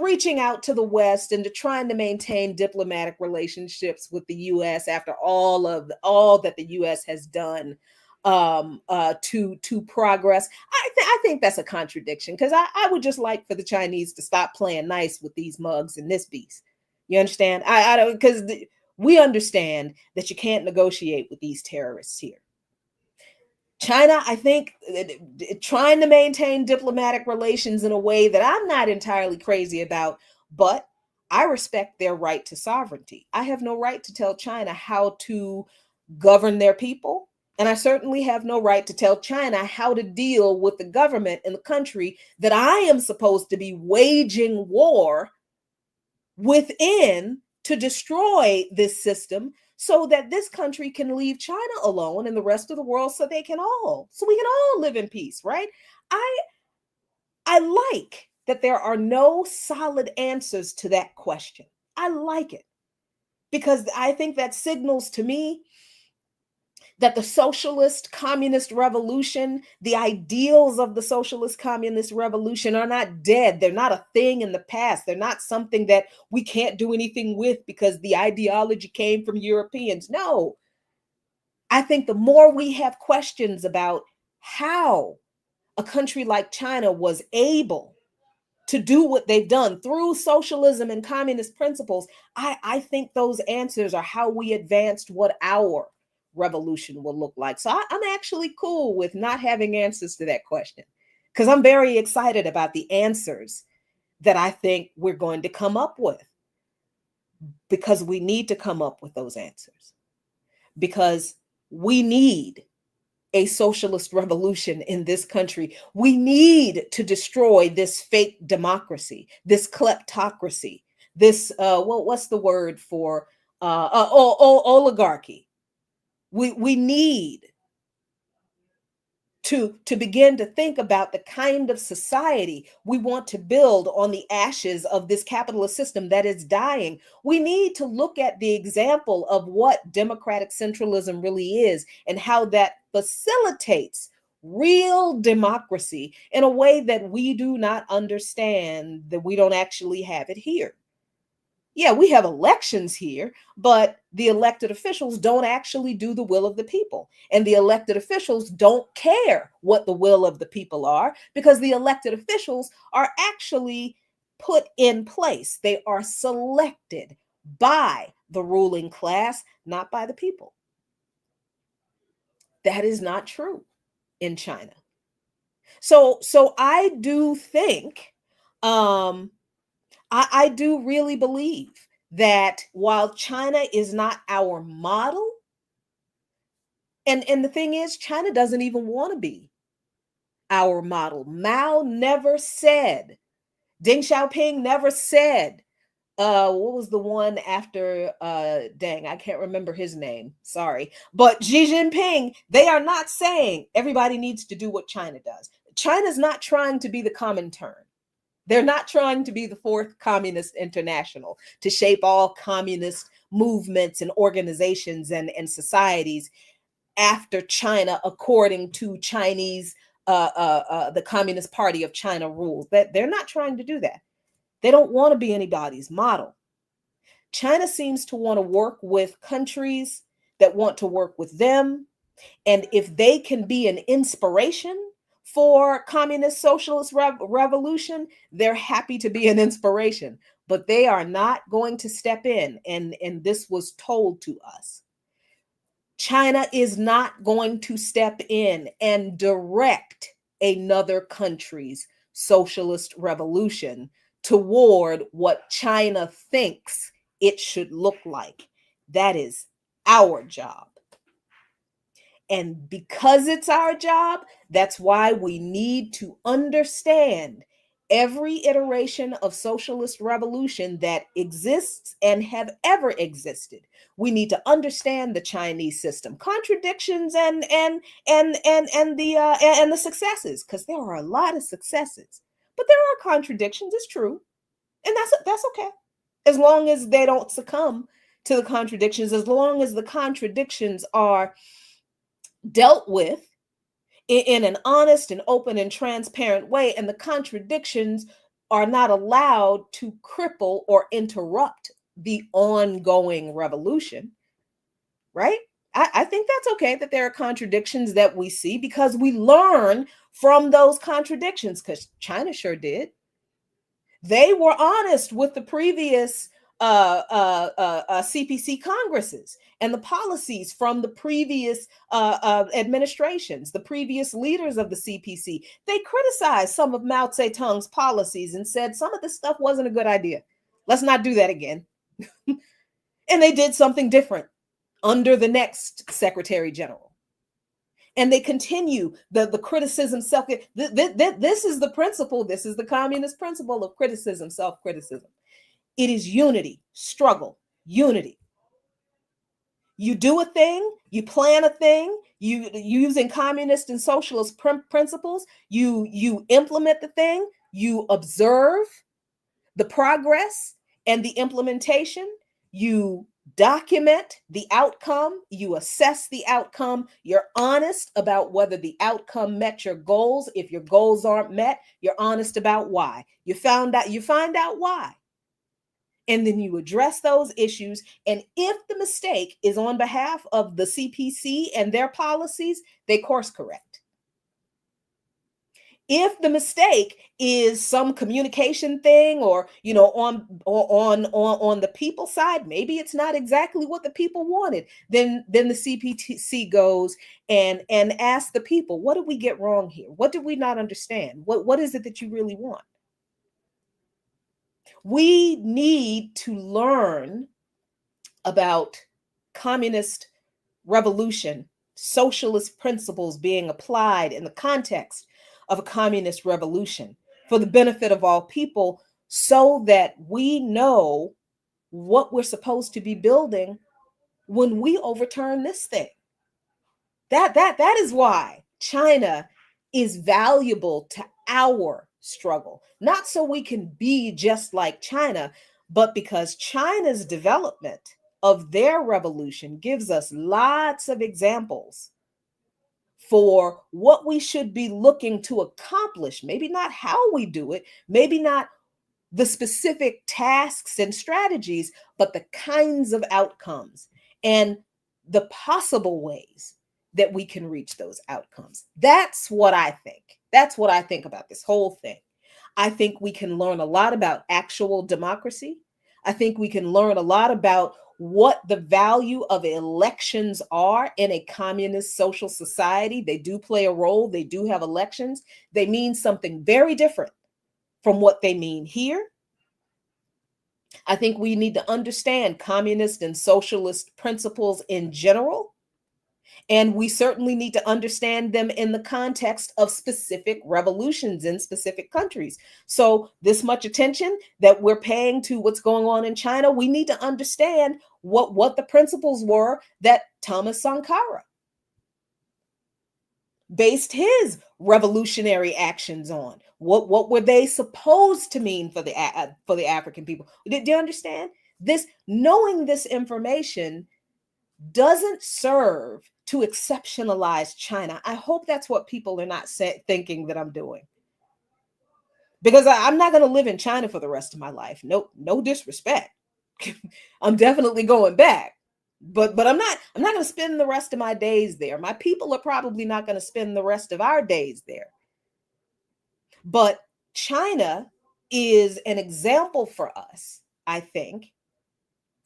Speaker 3: reaching out to the West and to trying to maintain diplomatic relationships with the U.S. after all that the U.S. has done to progress. I think that's a contradiction, because I would just like for the Chinese to stop playing nice with these mugs and this beast. You understand? I don't, because we understand that you can't negotiate with these terrorists here. China, I think, trying to maintain diplomatic relations in a way that I'm not entirely crazy about, but I respect their right to sovereignty. I have no right to tell China how to govern their people, and I certainly have no right to tell China how to deal with the government in the country that I am supposed to be waging war within to destroy this system, so that this country can leave China alone and the rest of the world so we can all live in peace, right? I like that there are no solid answers to that question. I like it, because I think that signals to me that the socialist communist revolution, the ideals of the socialist communist revolution are not dead. They're not a thing in the past. They're not something that we can't do anything with because the ideology came from Europeans. No, I think the more we have questions about how a country like China was able to do what they've done through socialism and communist principles, I think those answers are how we advanced what our revolution will look like. So I'm actually cool with not having answers to that question, because I'm very excited about the answers that I think we're going to come up with, because we need to come up with those answers, because we need a socialist revolution in this country. We need to destroy this fake democracy, this kleptocracy, this what's the word for oligarchy. We need to begin to think about the kind of society we want to build on the ashes of this capitalist system that is dying. We need to look at the example of what democratic centralism really is and how that facilitates real democracy in a way that we do not understand, that we don't actually have it here. Yeah, we have elections here, but the elected officials don't actually do the will of the people. And the elected officials don't care what the will of the people are, because the elected officials are actually put in place. They are selected by the ruling class, not by the people. That is not true in China. So I do think, I do really believe that while China is not our model, and the thing is, China doesn't even want to be our model. Mao never said, Deng Xiaoping never said, what was the one after, dang, I can't remember his name, sorry, but Xi Jinping, they are not saying everybody needs to do what China does. China's not trying to be the Comintern. They're not trying to be the fourth communist international, to shape all communist movements and organizations and societies after China, according to Chinese, the Communist Party of China rules. That they're not trying to do that. They don't want to be anybody's model. China seems to want to work with countries that want to work with them. And if they can be an inspiration for communist socialist revolution, they're happy to be an inspiration, but they are not going to step in. And this was told to us. China is not going to step in and direct another country's socialist revolution toward what China thinks it should look like. That is our job. And because it's our job, that's why we need to understand every iteration of socialist revolution that exists and have ever existed. We need to understand the Chinese system, contradictions and the successes, because there are a lot of successes, but there are contradictions. It's true, and that's okay, as long as they don't succumb to the contradictions, as long as the contradictions are dealt with in an honest and open and transparent way, and the contradictions are not allowed to cripple or interrupt the ongoing revolution, right? I think that's okay that there are contradictions that we see, because we learn from those contradictions, because China sure did. They were honest with the previous CPC Congresses and the policies from the previous administrations, the previous leaders of the CPC. They criticized some of Mao Zedong's policies and said some of this stuff wasn't a good idea. Let's not do that again. And they did something different under the next Secretary General. And they continue the criticism, this is the principle, this is the communist principle of criticism, self-criticism. It is unity, struggle, unity. You do a thing, you plan a thing, you using communist and socialist principles, you implement the thing, you observe the progress and the implementation, you document the outcome, you assess the outcome, you're honest about whether the outcome met your goals. If your goals aren't met, you're honest about why. You find out why. And then you address those issues. And if the mistake is on behalf of the CPC and their policies, they course correct. If the mistake is some communication thing, or on the people side, maybe it's not exactly what the people wanted, then the CPC goes and asks the people, what did we get wrong here? What did we not understand? What is it that you really want? We need to learn about communist revolution, socialist principles being applied in the context of a communist revolution for the benefit of all people, so that we know what we're supposed to be building when we overturn this thing. That is why China is valuable to our struggle, not so we can be just like China, but because China's development of their revolution gives us lots of examples for what we should be looking to accomplish. Maybe not how we do it, maybe not the specific tasks and strategies, but the kinds of outcomes and the possible ways that we can reach those outcomes. That's what I think. That's what I think about this whole thing. I think we can learn a lot about actual democracy. I think we can learn a lot about what the value of elections are in a communist social society. They do play a role. They do have elections. They mean something very different from what they mean here. I think we need to understand communist and socialist principles in general. And we certainly need to understand them in the context of specific revolutions in specific countries. So this much attention that we're paying to what's going on in China, we need to understand what the principles were that Thomas Sankara based his revolutionary actions on. What were they supposed to mean for the African people? Do you understand? This, knowing this information doesn't serve to exceptionalize China. I hope that's what people are not thinking that I'm doing. Because I'm not going to live in China for the rest of my life. No disrespect. I'm definitely going back. But I'm not going to spend the rest of my days there. My people are probably not going to spend the rest of our days there. But China is an example for us, I think,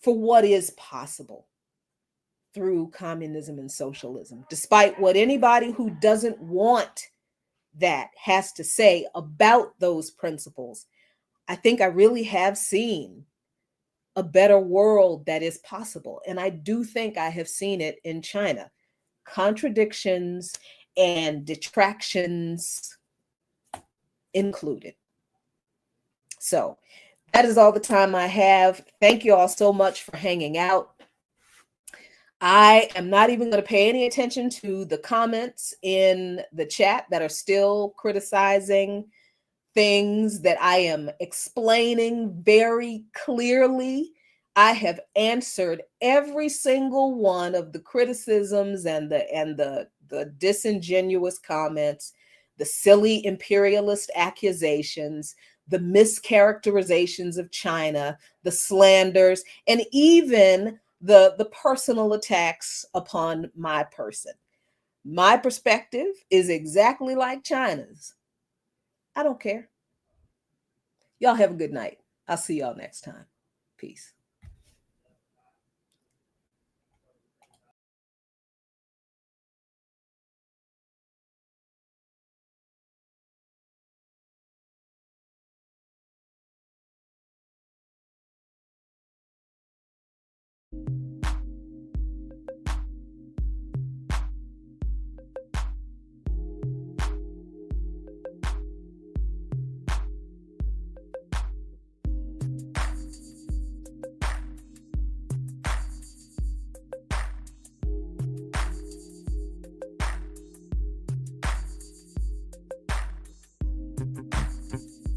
Speaker 3: for what is possible through communism and socialism, despite what anybody who doesn't want that has to say about those principles. I think I really have seen a better world that is possible. And I do think I have seen it in China. Contradictions and detractions included. So that is all the time I have. Thank you all so much for hanging out. I am not even going to pay any attention to the comments in the chat that are still criticizing things that I am explaining very clearly. I have answered every single one of the criticisms and the disingenuous comments, the silly imperialist accusations, the mischaracterizations of China, the slanders, and even the personal attacks upon my person. My perspective is exactly like China's. I don't care. Y'all have a good night. I'll see y'all next time. Peace.